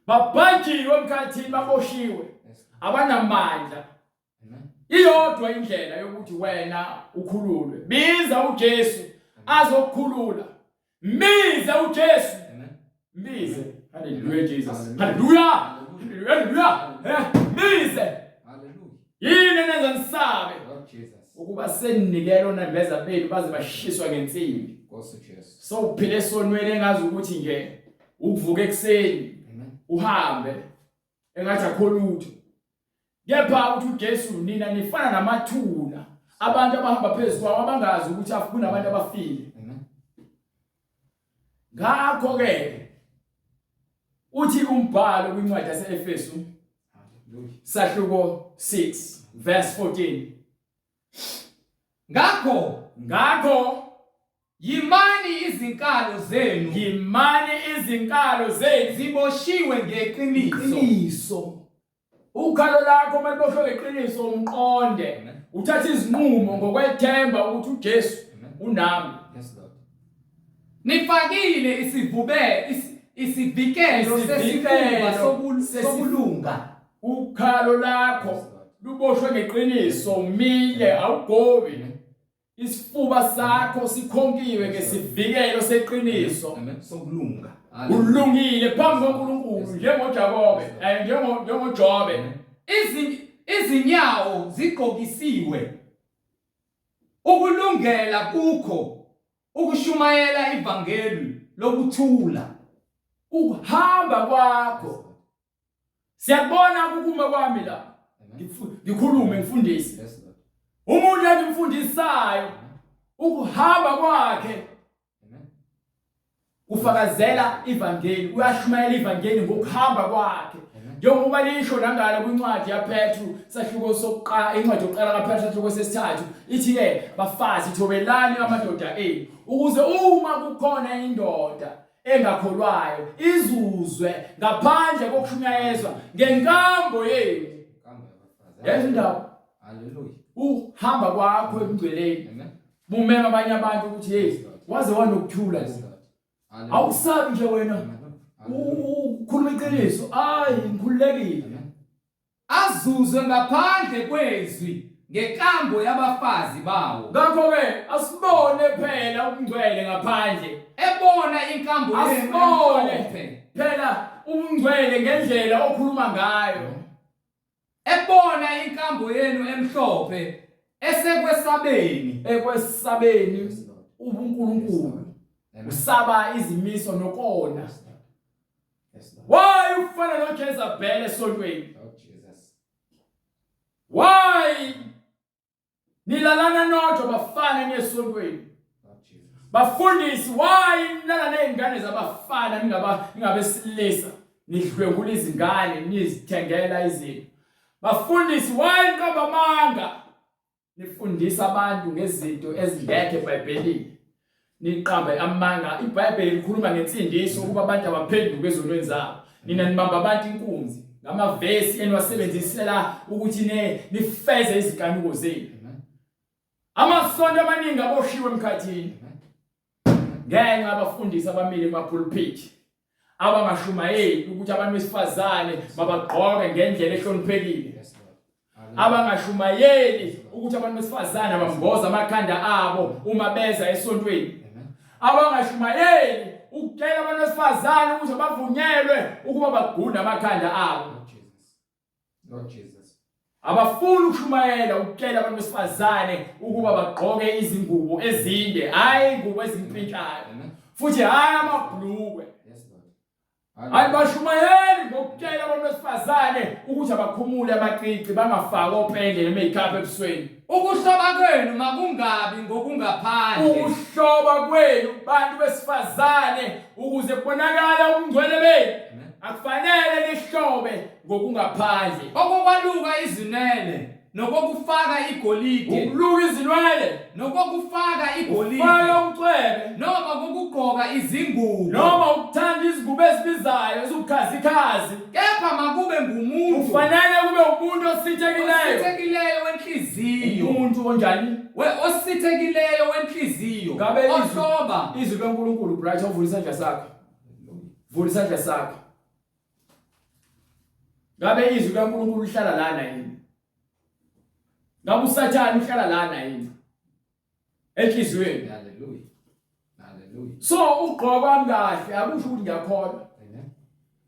babhajiwe emkhathini baboshiwe Yes. abanamandla Amen. iyodwa indlela yokuthi wena ukhululwe biza uJesu azokukhulula mize uJesu Amen. mize haleluya Jesus Hallelujah. haleluya haleluya mize Hallelujah. yini nenza nisabe Lord Jesus. ukuba seninikele onambeza benu baze bashiswa ngensimbi Nkosi Jesu. so uphile esonweni engazi ukuthi nje ukuvuka ekseni Amen. uhambe engathi akho lutho kepha uthi uJesu nina nifana namathuna abantu abahamba phezulu kwawo abangazi ukuthi kunabantu abafile Amen. ngakho ke uthi umbhalo kwincwadi yase-Efesu Hallelujah. sahluko 6 verse 14 Ngakho yimani izinkalo zenu ziboshiwe ngeqiniso. Ukhalo lakho maliboshwe ngeqiniso umqonde. Uthatha izinqumo ngokwethemba ukuthi uJesu unami. Yes, Lord. Nifakile isivikelo sesifuba sokulunga. Ukhalo lakho luboshwe ngeqiniso umile awugobi. Isifuba sakho sikhonkiwe ngesivikelo seqiniso. Amen. Sokulunga. Ulungile phambi kaNkulunkulu njengoJakobe, njengoJobe. Izinyawo zigqokisiwe ukulungela kukho ukushumayela ivangeli lokuthula. Ukuhamba kwakho siyabona ukuma kwami la. Ngikhulume ngifundise. Yes, Lord. Umuntu engimfundisayo ukuhamba kwakhe Amen. ufakazela ivangeli, uyashumayela ivangeli ngokuhamba kwakhe. Njengoba lisho nangala kwincwadi yaPetru sahluko sokuqala, incwadi yokuqala kaPetru sahluko sesithathu ithi ke bafazi thobelani amadoda enu ukuze uma kukhona indoda engakholwayo izuzwe ngaphandle kokushunyayezwa ngenkambo yenu. Yazi indaba. Hallelujah. Uhamba kwakho emgceleni. Amen. Bumema abanye abantu ukuthi hey waze wanokuthula Yes, nje. Lord. Hallelujah. Awusabi nje wena. Amen. Ukhuluma iqiniso. Hayi ngikhululekile. Amen. Azuzwe ngaphandle kwezwi ngenkambo yabafazi bawo. Ngakho ke asibone phela ubungcwele ngaphandle. Ebona inkambo yenu Asibone emhlophe. phela ubungcwele ngendlela okhuluma ngayo. Ebona inkambo yenu emhlophe esekwesabeni. Ekwesabeni Yes, Lord. ubuNkulunkulu. Amen. Usaba izimiso nokona. Yes, Lord. Yes, Lord. Why ufana noJezebel esontweni? Lord Jesus. Why nilalana nodwa bafana nesontweni? Lord Jesus. Bafundisi why nilala nezingane zabafana ningabesilisa nidlwengula izingane nizithengela izinto. Bafundisi why nkabamanga nifundisa abantu ngezinto ezingekho eBhayibhelini. Niqambe amanga iBhayibheli likhuluma ngensindiso ukuba abantu abaphenduke ezonweni zabo. Nina nibamba abantu inkunzi ngamavesi eniwasebenzisela ukuthi nifeze izikanuko zenu. Amen. Amasonto amaningi aboshiwe emkhathini Amen. ngenxa abafundisi abamile emapulpit abangashumayeli ukuthi abantu besifazane mabagqoke ngendlela ehloniphekile. Yes, Lord. Hallelujah. Abangashumayeli ukuthi abantu besifazane bamboza amakhanda abo uma beza esontweni. Amen. Abangashumayeli ukutshela abantu besifazane ukuthi bavunyelwe ukuba bagunda amakhanda abo. Lord Jesus. Lord Jesus. Abafuni ukushumayela ukutshela abantu besifazane ukuba bagqoke izingubo ezinde, hayi ingubo ezimpintshana. Amen. Futhi hayi amabhlukwe. Yes, Lord. Ayibashumayeli ngokutshela abantu besifazane ukuthi abakhumule amacici bangafaki opende nemakeup ebusweni. Ukuhloba kwenu makungabi ngokungaphandle. Ukuhloba kwenu bantu besifazane ukuze kubonakala ubungcwele benu. Amen. Akufanele lihlobe ngokungaphandle. Okokwaluka izinwele nokokufaka igolide. Ukuluka izinwele, Nokokufaka igolide. ufaka umcwebe, Noma kokugqoka izingubo. noma ukuthanda izingubo ezibizayo ezibukhazikhazi. Kepha makube ngumuntu Kufanele kube umuntu osithekileyo. osithekileyo wenhliziyo. Umuntu onjani? Osithekileyo wenhliziyo. Ngabe izwi Ohloba. izwi likaNkulunkulu bright ovula isandla sakho. Vula isandla sakho. Ngabe izwi likaNkulunkulu lihlala lana yini? Ngabe uSathane uhlala lana yini? Enhlizweni. Hallelujah. Hallelujah. So ugqoka kwami kahle akusho ukuthi ngiyakholwa. Amen.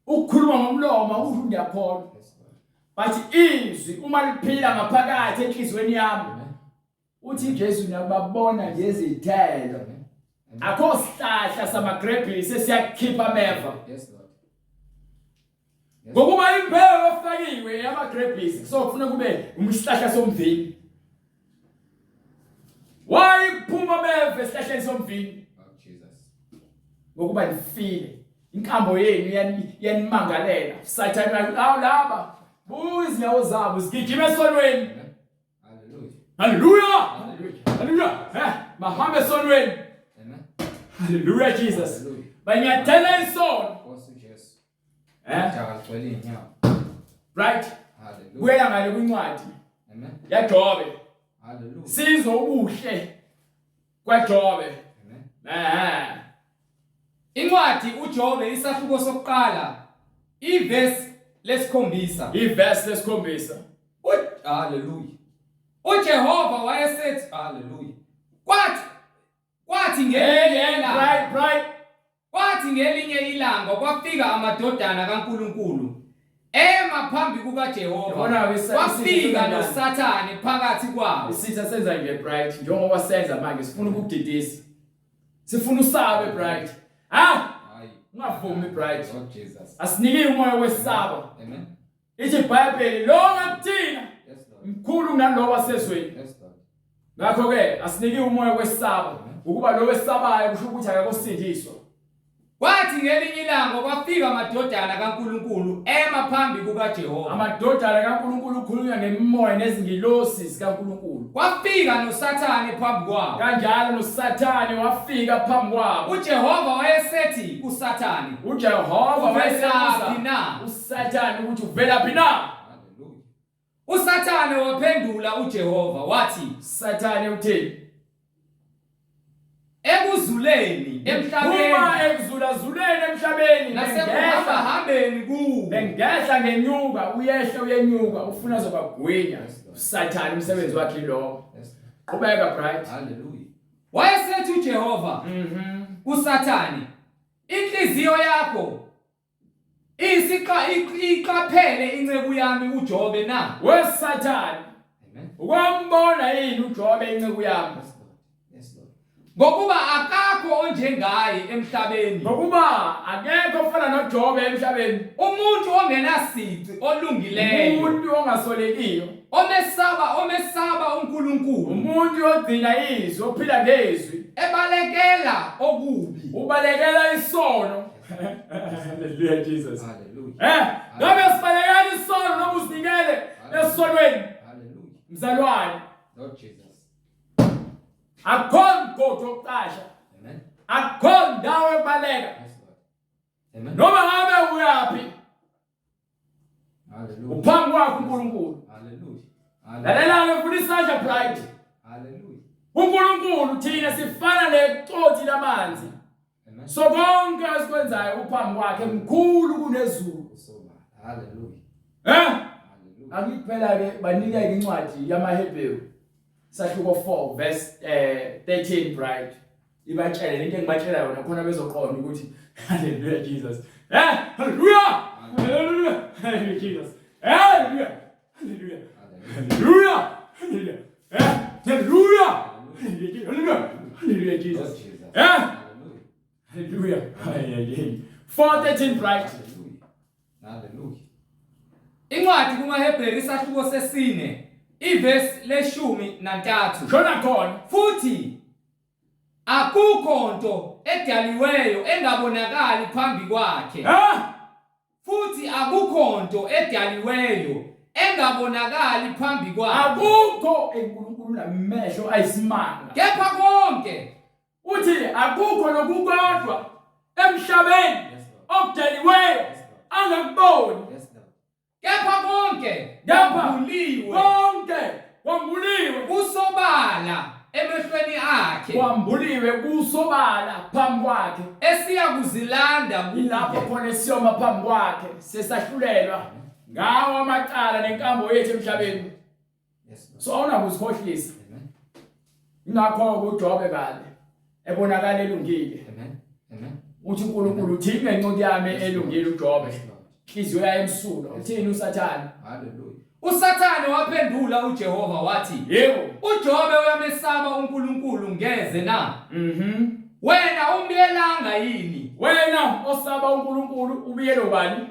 Ukukhuluma ngomlomo akusho ukuthi ngiyakholwa. Yes, Lord. But izwi uma liphila ngaphakathi enhlizweni yami Amen. uthi Jesu niyababona nje izithelo. Amen. Amen. Akho sihlahla samagrebhisi esiyakhipha ameva. Yes, Lord. Yes. Ngokuba imbewu efakiwe yamagrebhisi so kufuna kube umsihlahla somvini. Why kuphuma ameva esihlahleni somvini? Lord Jesus. Ngokuba nifile inkambo yenu yanimangalela. Sathane laba buyi izinyawo zabo zigijima esonweni. Amen. Hallelujah. Hallelujah. Hallelujah. Hallelujah. Mahambe sonweni. Amen. Hallelujah Jesus. Hallelujah. Banyathela isono. Nkosi uJesu. Eh? Jakagcwele inyawo. Right? Hallelujah. Kuya ngale kwincwadi Amen. yaJobe. Hallelujah. Sizwe ubuhle kwaJobe. Amen. Incwadi uJobe isahluko sokuqala iverse lesikhombisa. Iverse lesikhombisa. Hallelujah. uJehova wayesethi Hallelujah. kwathi ngelinye ilanga Right. kwathi ngelinye ilanga kwafika amadodana kaNkulunkulu ema phambi kukaJehova kwafika noSathane phakathi kwabo. Isitha senza nje bright njengoba senza manje sifuna ukudidisa. Sifuna usabe bright. Hayi. Ungavumi bright. Lord Jesus. Asinike umoya wesaba. Amen. Ithi iBhayibheli lo ngakuthina Yes Lord. mkhulu kunalo wasezweni. Yes Lord. Ngakho ke asinike umoya wesaba ukuba lo wesabayo kusho ukuthi akakosindiswa. Kwathi ngelinye ilanga kwafika amadodana kaNkulunkulu ema phambi kukaJehova. Amadodana kaNkulunkulu ukhulunywa ngemimoya nezingilosi zikaNkulunkulu. Kwafika noSathane phambi kwabo. Kanjalo noSathane wafika phambi kwabo. uJehova wayesethi kuSathane, uJehova "Uvelaphi na?" uSathane ukuthi uvelaphi na? Hallelujah. uSathane waphendula uJehova wathi, Sathane uthini? "Ekuzuleni Uma emhlabeni ekuzulazuleni emhlabeni nasekuhambahambeni kuwo." bengehla ngenyuka uyehla uyenyuka ufuna zobagwinya. Sathane umsebenzi wakhe lo. Yes. Qhubeka bright. Hallelujah. Wayesethi uJehova kuSathane, "Inhliziyo yakho iqaphele inceku yami uJobe na? WeSathane Amen. ukwambona yini uJobe inceku yami? Yes Lord. Yes Lord. Ngokuba akakho onjengaye emhlabeni, Ngokuba akekho ofana noJobe emhlabeni. umuntu ongenasici, olungileyo, Umuntu ongasolekiyo. omesaba uNkulunkulu, Umuntu ogcina izwi ophila ngezwi. ebalekela okubi, Ubalekela isono. Hallelujah Jesus. Hallelujah. Ngabe sibalekela isono noma usinikele esonweni? Hallelujah. Mzalwane, Lord Jesus. akho mgodo oqasha. Amen. Akho ndawo ebaleka. Yes Lord. Amen. Noma ngabe uyapi, Hallelujah. uphambi kwakhe uNkulunkulu. Hallelujah. Lalela ngifuna isandla bright. Hallelujah. uNkulunkulu thina sifana neqothi lamanzi. Amen. So konke asikwenzayo uphambi kwakhe mkhulu kunezulu. Hallelujah. Hallelujah. Hallelujah. Akuphela ke banika incwadi yamaHebrew sahluko 4 verse 13 bright. Ibatshele into engibatshela yona khona bezoqonda ukuthi hallelujah Jesus. Hallelujah. Hallelujah. Hallelujah Jesus. Hallelujah. Hallelujah. Hallelujah. Hallelujah. Hallelujah. Hallelujah. Hallelujah Jesus. Lord Jesus. Hallelujah. Hallelujah. 4:13 bright. Hallelujah. Hallelujah. Incwadi kumaHebreyu isahluko sesine iverse le-13. Khona khona. Futhi akukho nto edaliweyo engabonakali phambi kwakhe. Futhi akukho nto edaliweyo engabonakali phambi kwakhe. Akukho enkulunkulu namehlo ayisimanga. Kepha konke Uthi akukho nokukodwa emhlabeni Yes Lord. okudaliweyo Yes Lord. angakuboni. Yes Lord. kepha konke Kepha kwambuliwe konke kwambuliwe kusobala emehlweni akhe, kwambuliwe kusobala phambi kwakhe. esiya kuzilanda Ilapho kuye. khona siyoma phambi kwakhe sesahlulelwa ngawo amacala nenkambo yethu emhlabeni. Yes Lord. So awunakuzikhohlisa. Amen. Ingakho uJobe kale ebonakala elungile. Amen. Amen. Uthi uNkulunkulu uthini ngenqondo yami elungile uJobe. Yes Lord. Inhliziyo yayo emsulwa. Uthini uSathane? Hallelujah. uSathane waphendula uJehova wathi, Yebo. "uJobe uyamesaba uNkulunkulu ngeze na? Wena umbiyelanga yini? Wena osaba uNkulunkulu ubiyelo bani?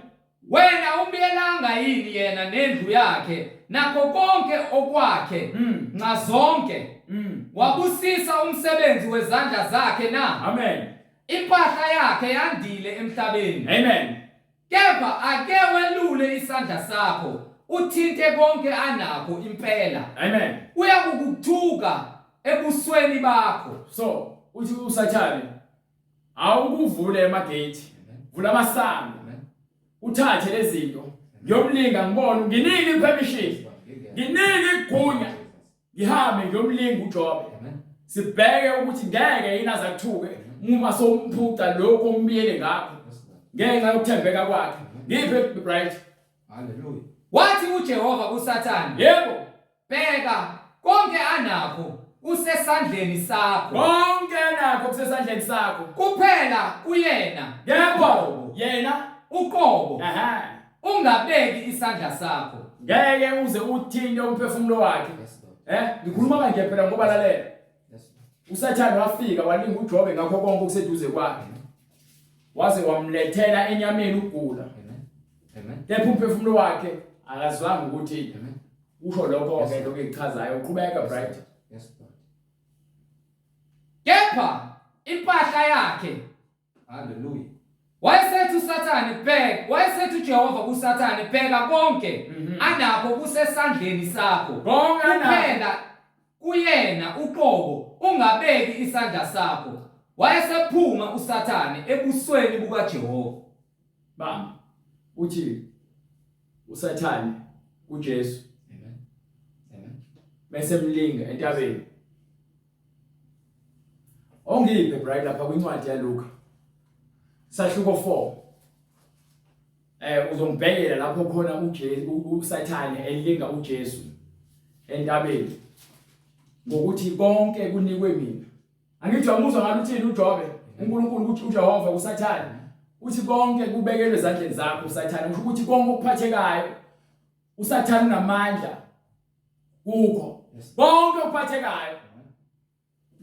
Wena umbiyelanga yini yena nendlu yakhe nakho konke okwakhe ngazonke? Wabusisa umsebenzi wezandla zakhe na? Amen. Impahla yakhe yandile emhlabeni. Amen. Kepha ake welule isandla sakho uthinte konke anakho impela. Amen. Uyakukuthuka ebusweni bakho. So uthi usathane awukuvule emagate, vula amasango, uthathe lezi zinto, ngiyomlinga ngibona nginike ipermission, nginike igunya, ngihambe ngiyomlinga uJobe. Sibheke ukuthi ngeke yini azakuthuke uma somphuca lokho ombiyele ngakho ngenxa yokuthembeka kwakhe. Ngiphe bright. Hallelujah. Wathi uJehova kuSathane, Yebo, bheka konke anakho kusesandleni sakho. konke nakho kusesandleni sakho. Kuphela kuyena. Yebo, yena Uqobo. aha, Ungabeki isandla sakho. ngeke uze uthinte umphefumulo wakhe. Yes, Lord. Ngikhuluma kanje phela ngoba lalela. Yes, Lord. uSathane wafika walinga uJobe ngakho konke okuseduze kwakhe. Waze wamlethela enyameni ugula. Amen. Amen. Kepha umphefumulo wakhe akazwanga ukuthi Amen. usho lokho ke lokho ekuchazayo. Uqhubeka bright. Yes, Lord. Kepha impahla yakhe. Hallelujah. Wayesethi uSathane bheka, wayesethi uJehova kuSathane bheka konke anakho kusesandleni sakho. Konke anakho. Kuphela kuyena uqobo ungabeki isandla sakho. Wayesephuma uSathane ebusweni bukaJehova. Bam. Uthi uSathane uJesu Amen. Amen. bese mlinga entabeni. Ongiphe bright lapha kwincwadi yaLuka. Sahluko 4. Uzongibhekela lapho khona uSathane elinga uJesu entabeni. Ngokuthi konke kunikwe mina. Angithi wamuzwa ngathi uthini uJobe? uNkulunkulu ukuthi uJehova kuSathane uthi konke kubekelwe ezandleni zakho uSathane. Usho ukuthi konke okuphathekayo uSathane unamandla kukho. Konke okuphathekayo.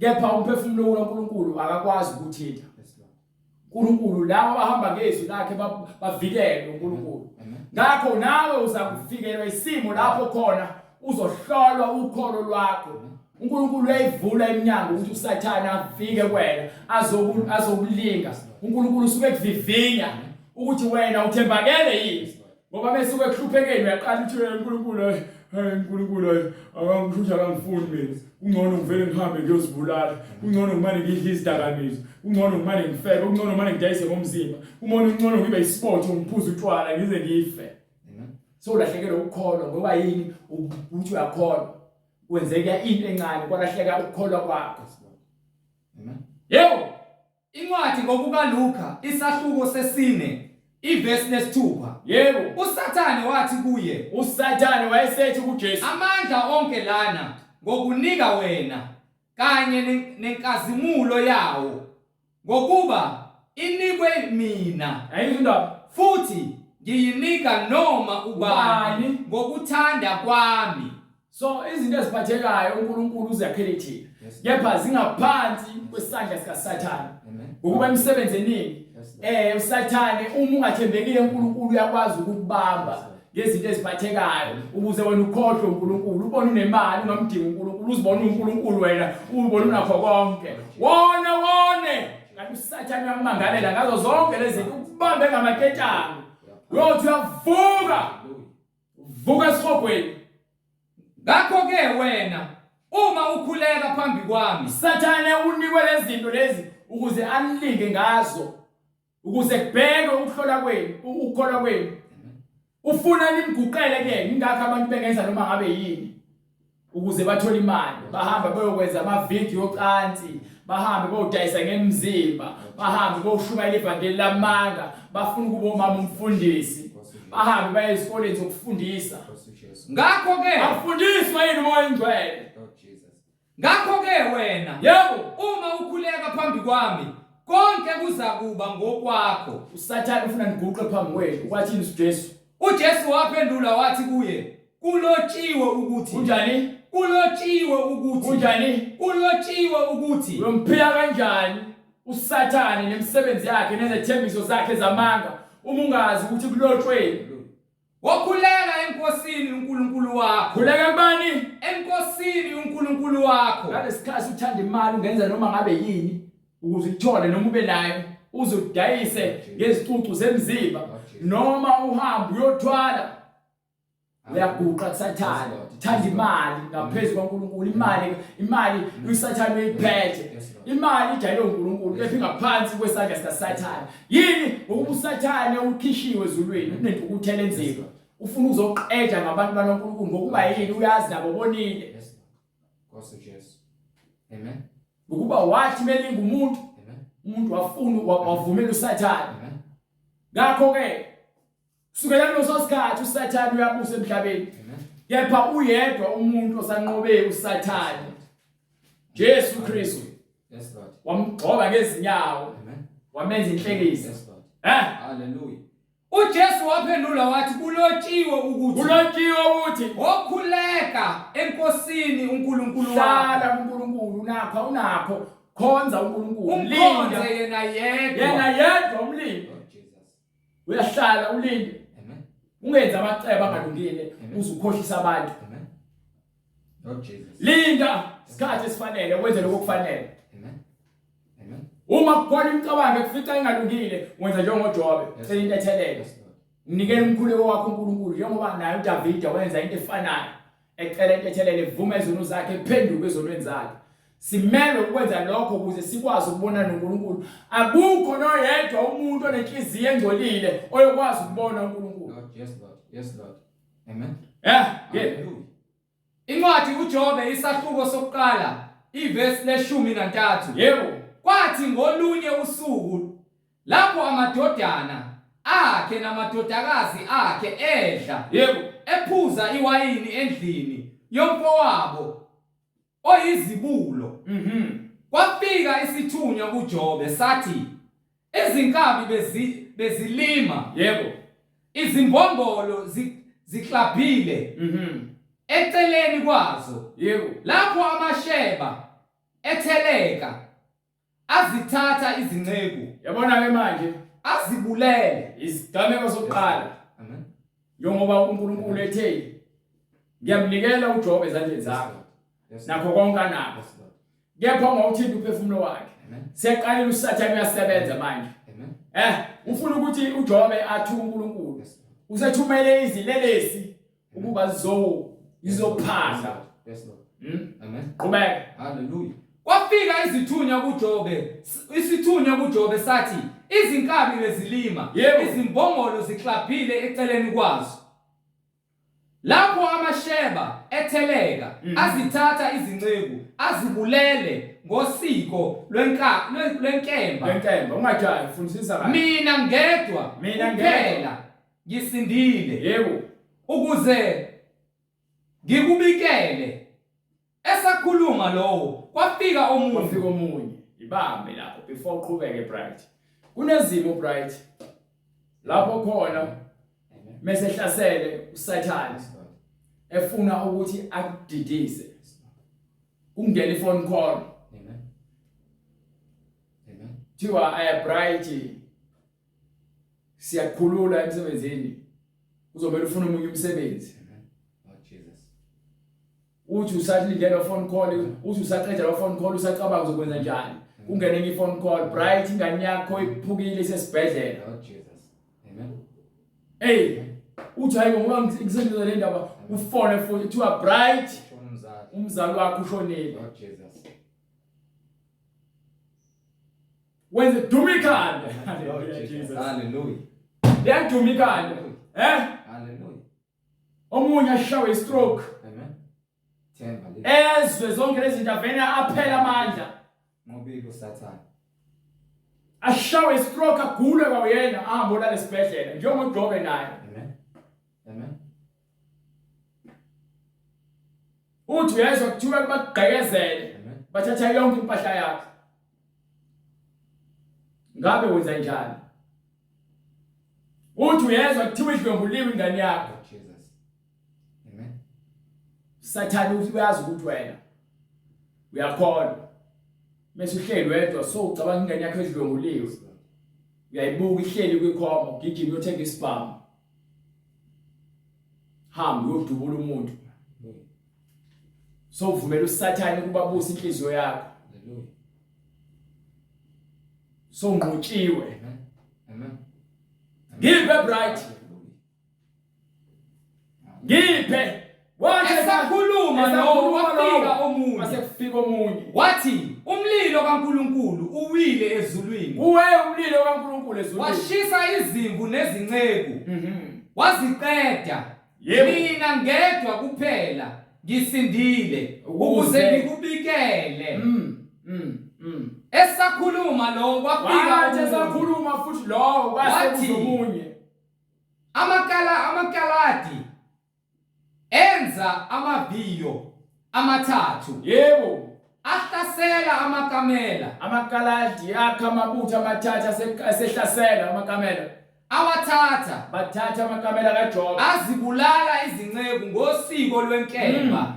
Kepha umphefumulo kaNkulunkulu akakwazi ukuthinta. Yes, Lord. uNkulunkulu labo abahamba ngezwi lakhe bavikele uNkulunkulu. Ngakho nawe uzakufikelwa isimo lapho khona uzohlolwa ukholo lwakho. uNkulunkulu uyayivula iminyango ukuthi uSathane afike kuwena azokulinga. uNkulunkulu usuke kuvivinya ukuthi wena uthembakele yini. Ngoba bese ukuhluphekeni uyaqala uthi wena uNkulunkulu akangishuja akangifuni mina. Ungcono ngivele ngihambe ngiyozibulala. Ungcono ngimane ngidle izidakamizwa. Ungcono ngimane ngifeke. Ungcono ngimane ngidayise ngomzimba. Ungcono ngibe isport ngiphuze utshwala ngize ngife. So ulahlekelwe ukukholwa ngoba yini uthi uyakholwa. Kwenzeka into encane kwalahleka ukukholwa kwakho. Amen. Yebo, incwadi ngokukaLuka isahluko sesine ivesi lesithupha. Yebo, uSathane wathi kuye, uSathane wayesethi kuJesu, amandla onke lana ngokunika wena kanye nenkazimulo yawo ngokuba inikwe mina. ayizindaba Futhi ngiyinika noma ubani ngokuthanda kwami. So izinto eziphathekayo uNkulunkulu uzakhele thina. Yes. Kepha zingaphansi kwesandla sikaSathane. Amen. Ngokuba emsebenzi eningi Yes, uSathane uma ungathembekile uNkulunkulu uyakwazi ukukubamba ngezinto eziphathekayo ukuze wena ukhohlwe uNkulunkulu, ubone unemali ungamdingi uNkulunkulu, uzibone uNkulunkulu wena, ubone unakho konke. Wone kanti uSathane uyamangalela ngazo zonke lezi zinto ukubambe ngamaketanga. Uyothi uyavuka. Vuka esihogweni. Ngakho-ke wena uma ukhuleka phambi kwami, Sathane unikwe lezi zinto lezi ukuze amlinge ngazo, ukuze kubheke ukuhlola kwenu, ukukholwa kwenu. Ufuna nimguqele ke ingakho abantu bengenza noma ngabe yini ukuze bathole imali, bahamba bayokwenza ama-video ocansi, bahambe bayodayisa ngemizimba, bahambe bayoshumayela ivangeli lamanga, bafuna ukuba umama umfundisi, bahambe baye esikoleni zokufundisa. ngakho-ke Afundiswa yini umoya oyingcwele? Lord Jesus. ngakho-ke wena Yebo, uma ukhuleka phambi kwami, konke kuzakuba ngokwakho. uSathane ufuna niguqe phambi kwenu. Kwathini uJesu? uJesu waphendula wathi kuye, kulotshiwe ukuthi. Unjani? Kulotshiwe ukuthi. Unjani? Kulotshiwe ukuthi. Uyomphila kanjani uSathane nemisebenzi yakhe nezethembiso zakhe zamanga uma ungazi ukuthi kulotshweni? Wokhuleka enkosini uNkulunkulu wakho. Khuleka kubani? Enkosini uNkulunkulu wakho. Ngalesikhathi uthanda imali ungenza noma ngabe yini ukuze uthole noma ube nayo, uze udayise ngezicucu zemzimba noma uhambe uyothwala. uyaguqa kusathana uthanda imali ngaphezulu kaNkulunkulu imali usathana uyiphethe imali ijayele uNkulunkulu kepha ingaphansi kwesandla sikaSathane yini ngokuba uSathane ukhishiwe ezulwini unento ukuthela enzima ufuna uzoqedla ngabantu bakaNkulunkulu ngokuba yini uyazi nabo bonile Nkosi uJesu amen ukuba wathi melinga umuntu wafuna wavumela uSathane ngakho ke kusukela kuleso sikhathi uSathane uyabusa emhlabeni kepha uyedwa umuntu osanqobe uSathane Jesu Kristu yes Lord wamgcoba ngezinyawo wamenza inhlekisa yes Lord haleluya uJesu waphendula wathi kulotshiwe ukuthi wokhuleka enkosini uNkulunkulu wakho hlala kuNkulunkulu unakho khonza uNkulunkulu umkhonze yena yedwa umlindi uyahlala ulinde ungenza amacebo angalungile uzukhohlisa abantu Lord Jesus linda isikhathi esifanele wenze lokho kufanele uma kukhona imicabango ekufica engalungile wenza njengoJobe cela into ethelele unikele umkhuleko wakho uNkulunkulu njengoba naye uDavid wenza into efanayo ecela into ethelele vuma izono zakhe ephenduke ezonweni zakhe simele ukwenza lokho ukuze sikwazi ukubona noNkulunkulu akukho noyedwa umuntu onenhliziyo engcolile oyokwazi ukubona uNkulunkulu yes Lord amen incwadi uJobe isahluko sokuqala ivesi le-13 yebo kwathi ngolunye usuku lapho amadodana akhe namadodakazi akhe edla yebo ephuza iwayini endlini yomfowabo oyizibulo kwafika isithunywa kuJobe sathi izinkabi bezilima yebo izimbombolo ziklabhile eceleni kwazo yebo lapho amasheba etheleka azithatha izinceku yabona ke manje azibulele isigameko sokuqala amen njengoba uNkulunkulu ethe ngiyamnikela uJobe ezandleni zakho nakho konke anakho kepha ungawuthinta uphefumulo wakhe siyaqalela uSathane uyasebenza manje ufuna ukuthi uJobe athuke uNkulunkulu usethumele izilelesi ukuba izophanda yes Lord amen qhubeka hallelujah kwafika isithunywa kuJobe sathi izinkabi bezilima izimbongolo ziklabhile eceleni kwazo lapho amasheba etheleka azithatha izinceku azibulele ngosiko lwenkemba ungajayi fundisisa kahle mina ngedwa kuphela ngisindile yebo ukuze ngikubikele esakhuluma lowo kwafika omunye ibambe lapho before uqhubeke bright kunezimo bright lapho khona mesehlasele uSathane efuna ukuthi akudidise ungena iphone call thiwa bright siyakhulula emsebenzini uzomela ufuna umunye umsebenzi uthi usahlindela phone call uthi usaqeda lo phone call usacabanga uzokwenza njani ungene enye phone call bright ingane yakho iphukile isesibhedlela Lord Jesus amen uthi hayi ngoba ngisenza le ndaba ufone futhi thiwa bright umzali wakho ushonile Lord Jesus wenze dumikande Lord Jesus hallelujah liyadumikande hallelujah omunye ashawe istroke amen ezwe zonke lezi zinto avena aphela amandla ngoba uSathane ashawe istroke agule kwayena ahambe la esibhedlela njengoJobe naye amen uthi uyezwa kuthiwa bakugqekezele bathatha yonke impahla yakhe ngabe wenza njani uthi uyezwa kuthiwa idlombuliwe ingane yakho Jesus amen Sathane uyazi ukuthi wena uyakhona mase uhleli wedwa so ucabanga ingane yakho edlombuliwe uyayibuka ihleli kwikhoma ugijima uyothenga isibhamu hamba uyodubula umuntu so uvumela uSathane ukuba busa inhliziyo yakho hallelujah so ngqotshiwe amen give bright give Esakhuluma lo wafika omunye. Wasekufika omunye. Wathi umlilo kaNkulunkulu uwile ezulwini. Uwe umlilo kaNkulunkulu ezulwini. Washisa izimvu nezinceku. Waziqeda. Yebo. Mina ngedwa kuphela ngisindile ukuze ngikubikele. Esakhuluma lo wafika esakhuluma futhi lo kwase omunye. Amakalati enza amaviyo amathathu. Yebo. Ahlasela amakamela. Amakaladi akha amabutho amathathu asehlasela amakamela. Awathatha. Bathatha amakamela kaJobe. Azibulala izinceku ngosiko lwenkemba.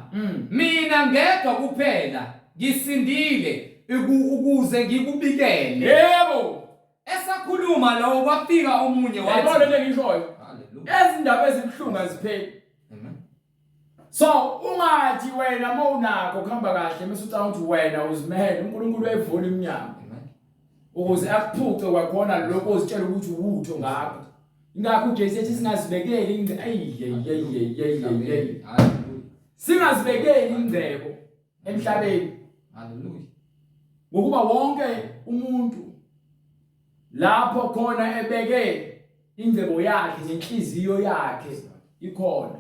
Mina ngedwa kuphela ngisindile ukuze ngikubikele. Yebo. Esakhuluma lo kwafika omunye wathi. Yebo lento ngishoyo. Hallelujah. Ezindaba ezibhlungu azipheli. So ungathi wena mawunakho kuhamba kahle mase ucanga ukuthi wena uzimehele uNkulunkulu uyivula iminyango. Ukuze akuphuce kwakhona lokho ozitshela ukuthi uwutho ngakho. Ingakho uJesu ethi singazibekeli singazibekeli ingcebo emhlabeni. Hallelujah. Ngokuba wonke umuntu lapho khona ebeke ingcebo yakhe nenhliziyo yakhe ikhona.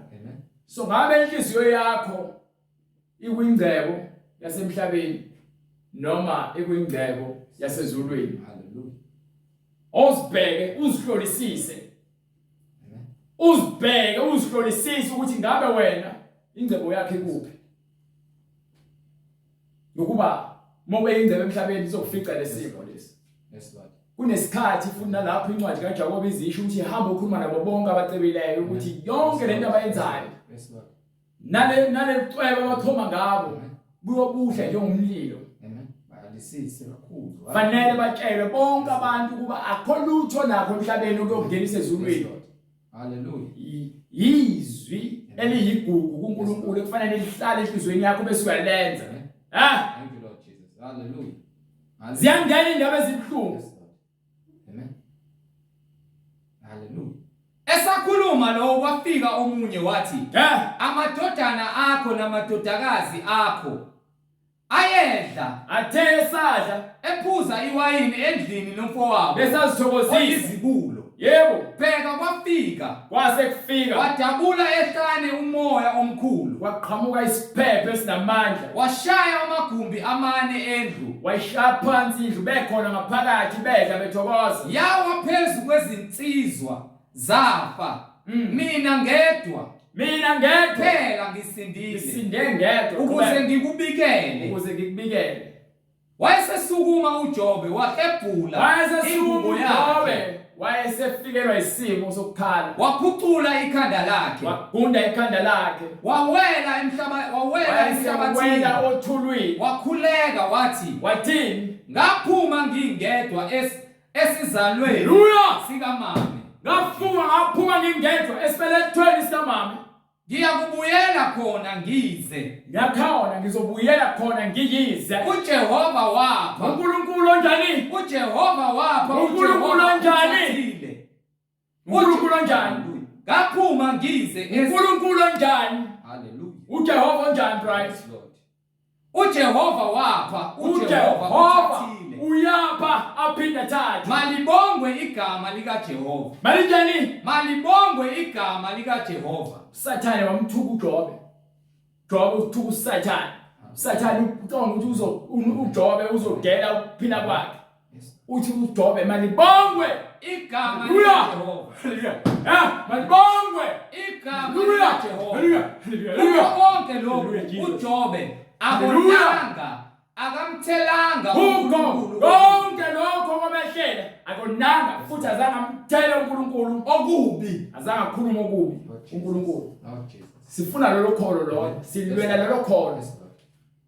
So ngabe inhliziyo yakho ikwingcebo yasemhlabeni noma ikwingcebo yasezulwini. Hallelujah. Uzibheke uzihlolisise. Uzibheke uzihlolisise ukuthi ngabe wena ingcebo yakhe kuphi. Ngokuba mobe ingcebo emhlabeni izokufica lesimo lesi. Yes Lord. Kunesikhathi futhi nalapho incwadi kaJakobe izisho ukuthi hamba ukhuluma nabo bonke abacebileyo ukuthi yonke lento abayenzayo. Yes Lord. Nale cwebe abaxhoma ngabo buyobuhle njengomlilo. Amen. Bayalisise kakhulu. Fanele batshele bonke abantu kuba akho lutho nakho emhlabeni okuyokungenisa ezulwini. Hallelujah. Izwi eliyigugu kuNkulunkulu kufanele lihlale enhlizweni yakho bese uyalenza. Thank you Lord Jesus. Hallelujah. Ziyangena indaba ezibhlungu. Amen. Hallelujah. Esakhuluma lo kwafika omunye wathi, amadodana akho namadodakazi akho ayedla athe sadla ephuza iwayini endlini nomfowabo besazithokozisa izibulo. Yebo. Pheka kwafika kwase kufika wadabula ehlane umoya omkhulu. Kwaqhamuka isiphepho esinamandla. Washaya amagumbi amane endlu. Wayishaya phansi indlu bekhona ngaphakathi bedla bethokoza. Yawa phezu kwezinsizwa zafa. Mina ngedwa phela ngisindile. Ngisinde ngedwa ukuze ngikubikele. Wayesesukuma uJobe wahebhula ingubo yakhe. Wayesefikelwa isimo sokukhala. Waphucula ikhanda lakhe. Wagunda ikhanda lakhe. Wawela emhlabathini. Othulwini. Wakhuleka wathini? Ngaphuma ngingedwa esizalweni sikamama. Ngaphuma ngingedwa esibelethweni sikamama. Ngiyakubuyela khona ngize. Ngiyakhona ngizobuyela khona ngiyize. uJehova wapha. uNkulunkulu onjani? uJehova wapha. uNkulunkulu onjani? uNkulunkulu onjani? Ngaphuma ngize. uNkulunkulu onjani? Hallelujah. uJehova onjani, right? uJehova wapha. uJehova uyapha aphinda thatha. Malibongwe igama likaJehova. Malinjani? Malibongwe igama likaJehova. Sathane wamthuka uJobe. Jobe uthuka uSathane. Sathane ucanga ukuthi uJobe uzogela ukuphila kwakhe. Uthi uJobe malibongwe igama likaJehova. Malibongwe igama likaJehova. Konke lokhu uJobe abonanga akamthelanga uNkulunkulu. Konke lokho kwamehlela akonanga futhi azange amthele uNkulunkulu okubi. Azange akhuluma okubi uNkulunkulu. Sifuna lelo kholo lo, silwela lelo kholo.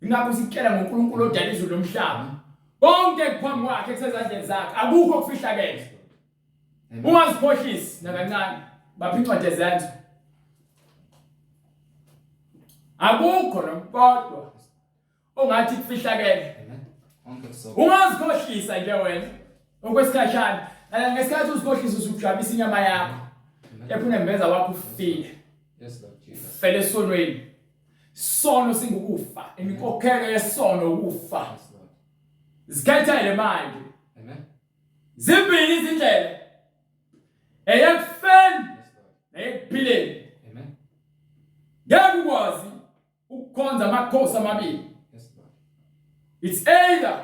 Ingakho sikutshela ngoNkulunkulu odala izulu lomhlaba. Konke kuphambi kwakhe kusezandleni zakhe, akukho kufihlakele. Ungazikhohlisi nakancane, bapha incwadi ezenzo. Akukho nokodwa ongathi kufihlakele. Ungazikhohlisa nje wena okwesikhashana. Ngesikhathi uzikhohlisa usujabisa inyama yakho. Ephune mbeza wakho ufile. Yes, Lord Jesus. Fele sonweni. Sono singukufa. Inkokhelo yesono ukufa. Yes, Lord. Zikhethele manje. Amen. Zimbili izindlela. Eyakufeni Yes, Lord. neyekuphileni. Amen. Ngeke ukwazi ukukhonza amakhosi amabili. Yes, Lord. It's either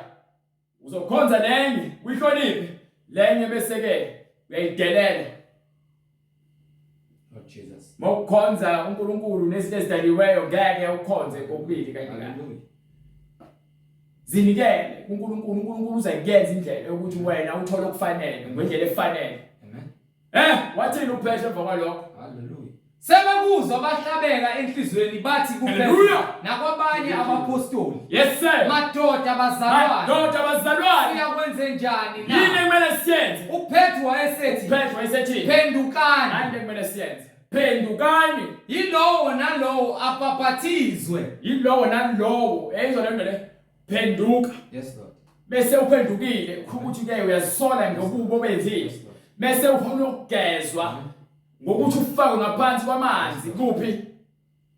uzokhonza lenye uyihloniphe lenye bese ke uyayidelela. Lord Jesus. Mawukhonza uNkulunkulu nezinto ezidaliweyo ngeke ukhonze kokubili kanye. Hallelujah. Zinikele uNkulunkulu, uNkulunkulu uzayenza indlela yokuthi wena uthole okufanele ngendlela efanele. Amen. Wathini uPetro emva kwalokho? Hallelujah. Sebekuzwa bahlabeka enhlizweni bathi kuPetro Hallelujah. nakwabanye abapostoli. Yes sir. Madoda abazalwane. Madoda abazalwane. Siyakwenze njani Yini na? ekumele siyenze? uPetro wayesethi Petro wayesethi phendukani. Nani ekumele siyenze? Phendukani. Yilowo nalowo apaphathizwe. Yilowo nalowo eyizona nto le. Phenduka. Yes, Lord. Bese uphendukile ukuthi ke uyazisola ngobubo benzile. Yes, Lord. Bese ufuna ukugezwa ngokuthi ufake ngaphansi kwamanzi kuphi?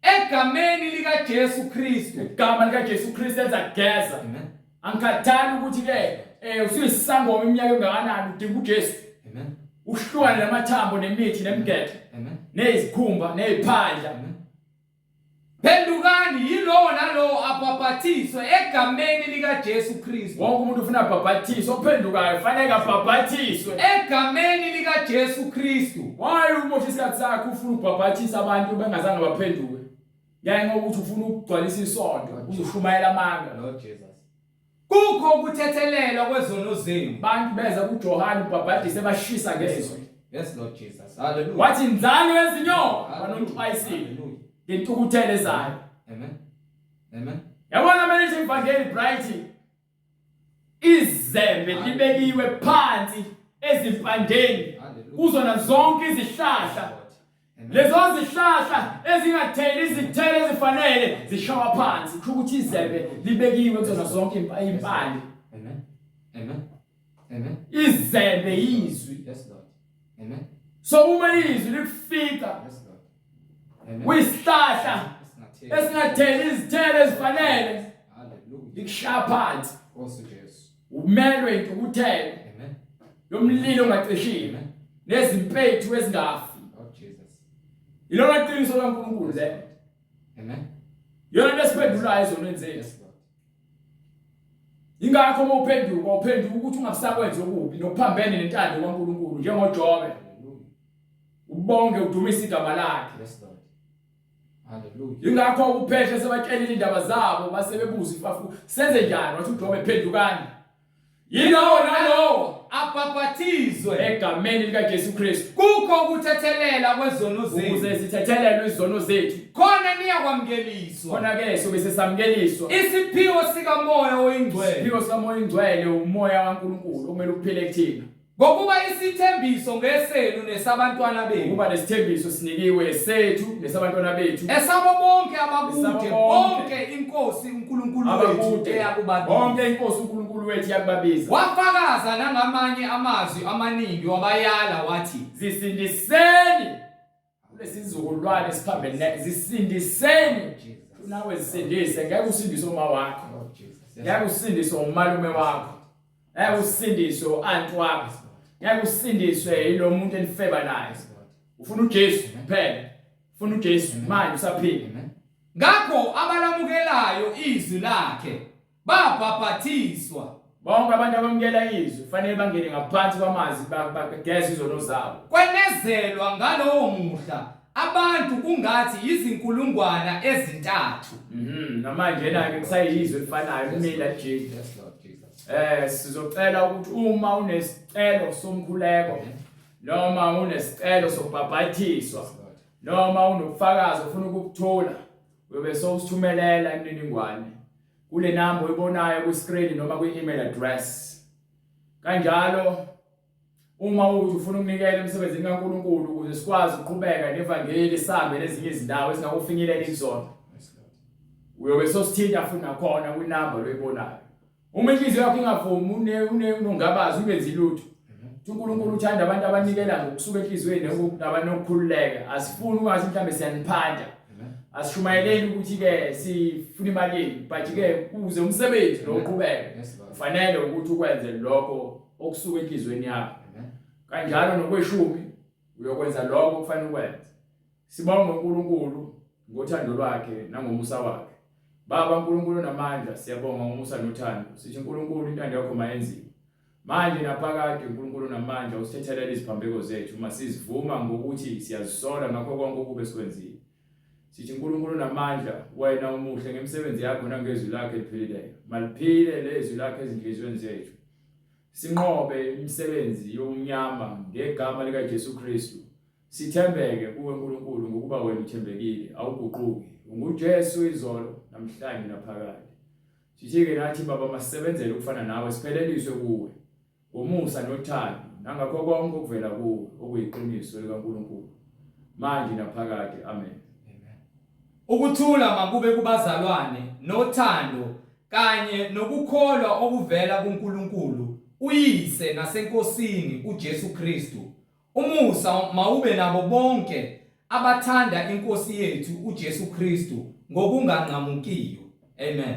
Egameni likaJesu Kristu. Igama likaJesu Kristu ezageza. Amen. Angikhathali ukuthi ke usuyisangoma iminyaka engakanani udinga uJesu. Amen. Uhlukane namathambo nemithi nemigede Amen. nezikhumba neziphandla. Amen. Phendukani yilowo nalowo apaphathiswe egameni likaJesu Kristu. Wonke umuntu ufuna ubhaphathiso ophendukayo fanele abhaphathiswe Egameni likaJesu Kristu. why umosha isikhathi sakho ufuna ukubhaphathisa abantu bengazange baphenduke ngenxa yokuthi ufuna ukugcwalisa isonto uzushumayela amanga. Lord Jesus. Kukho ukuthethelelwa kwezono zenu. Abantu beza kuJohane ubhaphathise bashisa ngezwe. Yes, Lord Jesus. Hallelujah. Wathi inzalo yezinyoka banokuxwayisile Hallelujah. ngentukuthele zayo. Amen. Amen. Yabona manje ivangeli bright izembe libekiwe phansi ezimpandeni Hallelujah. kuzona zonke izihlahla. Amen. Lezo zihlahla ezingatheli izithelo ezifanele zishawa phansi ukuthi izembe libekiwe kuzona zonke impande. Amen. Amen. Amen. Izembe yizwi. Yes, Lord. Amen. So uma izwi likufika Yes, Lord. Amen. kuyisihlahla It's not here. esingatheli izithelo ezifanele Hallelujah. likushaya phansi Also, Jesus. umelwe intukuthelo Amen. yomlilo ongacishile Amen. nezimpethu ezingafi. Lord Jesus. Ilona qiniso kaNkulunkulu le. Amen. Yona into esiphendulayo izonenzeni. Yes, Lord. Ingakho uma uphenduka ukuthi ungabusakwenza okubi nokuphambene nentando kaNkulunkulu njengoJobe Hallelujah. ubonge udumise igama lakhe. Yes, Lord. Hallelujah. Ingakho uPetro sebatshelile indaba zabo basebebuza ifafu senze njani wathi uJobe phendukani. Yilowo nalowo apaphathizwe egameni likaJesu Kristu kukho ukuthethelela kwezono zenu. ukuze sithethelelwe izono zethu. Khona niyakwamukeliswa Khona ke sobe sesamukeliswa isiphiwo sikamoya oyingcwele. isiphiwo sikamoya oyingcwele umoya kaNkulunkulu okumele uphile kuthina. Ngokuba isithembiso ngesenu nesabantwana benu. Ukuba lesithembiso sinikiwe sethu nesabantwana bethu Esabo bonke abakude Esabo bonke. bonke inkosi uNkulunkulu wethu abakude eyakubabiza. bonke inkosi uNkulunkulu wethu yakubabiza. Wafakaza nangamanye amazwi amaningi wabayala wathi Zisindiseni kulesizukulwane siphambene zisindiseni Jesus. nawe zisindise ngeke usindiswe uma wakho Lord Jesus. Yes, ngeke usindiswe umalume wakho ngeke usindiswe uanti wakho ngeke usindiswe yilo muntu enifeba naye. Lord. Ufuna uJesu kuphela ufuna uJesu manje usaphila. Amen. ngakho abalamukelayo izwi lakhe babhaphathiswa. Bonke abantu abamukela izwi kufanele bangene ngaphansi kwamanzi bageze izono zabo. Kwenezelwa ngalowo muhla abantu kungathi izinkulungwana ezintathu. Namanje ke kusayizwe lifanayo kumina nje. Yes, Lord Jesus. Sizocela ukuthi uma unesicelo somkhuleko noma unesicelo sokubhaphathiswa Yes, Lord. noma unokufakaza ufuna ukukuthola uyobe sowusithumelela imininingwane kule number oyibonayo ku screen noma ku email address. Kanjalo uma uthi ufuna ukunikela emsebenzini kaNkulunkulu ukuze sikwazi ukuqhubeka nevangeli sihambe lezinye izindawo esingakufinyelela kuzona Yes, Lord. uyobe sosithinta futhi nakhona kwinamba loyibonayo. Uma inhliziyo yakho ingavumi unongabazi ungenzi lutho uNkulunkulu uthanda abantu abanikela ngokusuka enhlizweni nabanokukhululeka. Asifuni ungathi mhlambe siyaniphanda. Asishumayeleli ukuthi ke sifuna imali but ke uze umsebenzi lo uqhubeke. Kufanele ukuthi ukwenze lokho okusuka enhlizweni yakho. Kanjalo nokweshumi uyokwenza lokho kufanele ukwenze. Sibonga uNkulunkulu ngothando lwakhe nangomusa wakhe. Baba uNkulunkulu namandla siyabonga ngomusa nothando. Sithi uNkulunkulu intando yakho mayenziwe. Manje naphakade uNkulunkulu namandla usithethelele iziphambeko zethu uma sizivuma ngokuthi siyazisola ngakho konke okube sikwenzile. Sithi uNkulunkulu namandla wena umuhle ngemisebenzi yakho nangezwi lakhe eliphilileyo. Maliphile lezwi lakhe ezinhlizweni zethu. Sinqobe imisebenzi yomnyama ngegama likaJesu Kristu. Sithembeke kuwe uNkulunkulu ngokuba wena uthembekile awuguquki. UJesu izolo namhlanje naphakade. Sithi-ke nathi baba masisebenzele ukufana nawe sipheleliswe kuwe. Ngomusa nothando nangakho konke okuvela kuwe okuyiqiniso likaNkulunkulu. Manje naphakade. Amen. Ukuthula makube kubazalwane nothando kanye nokukholwa okuvela kuNkulunkulu uyise nasenkosini uJesu Kristu. Umusa mawube nabo bonke abathanda inkosi yethu uJesu Kristu ngokunganqamukiyo. Amen.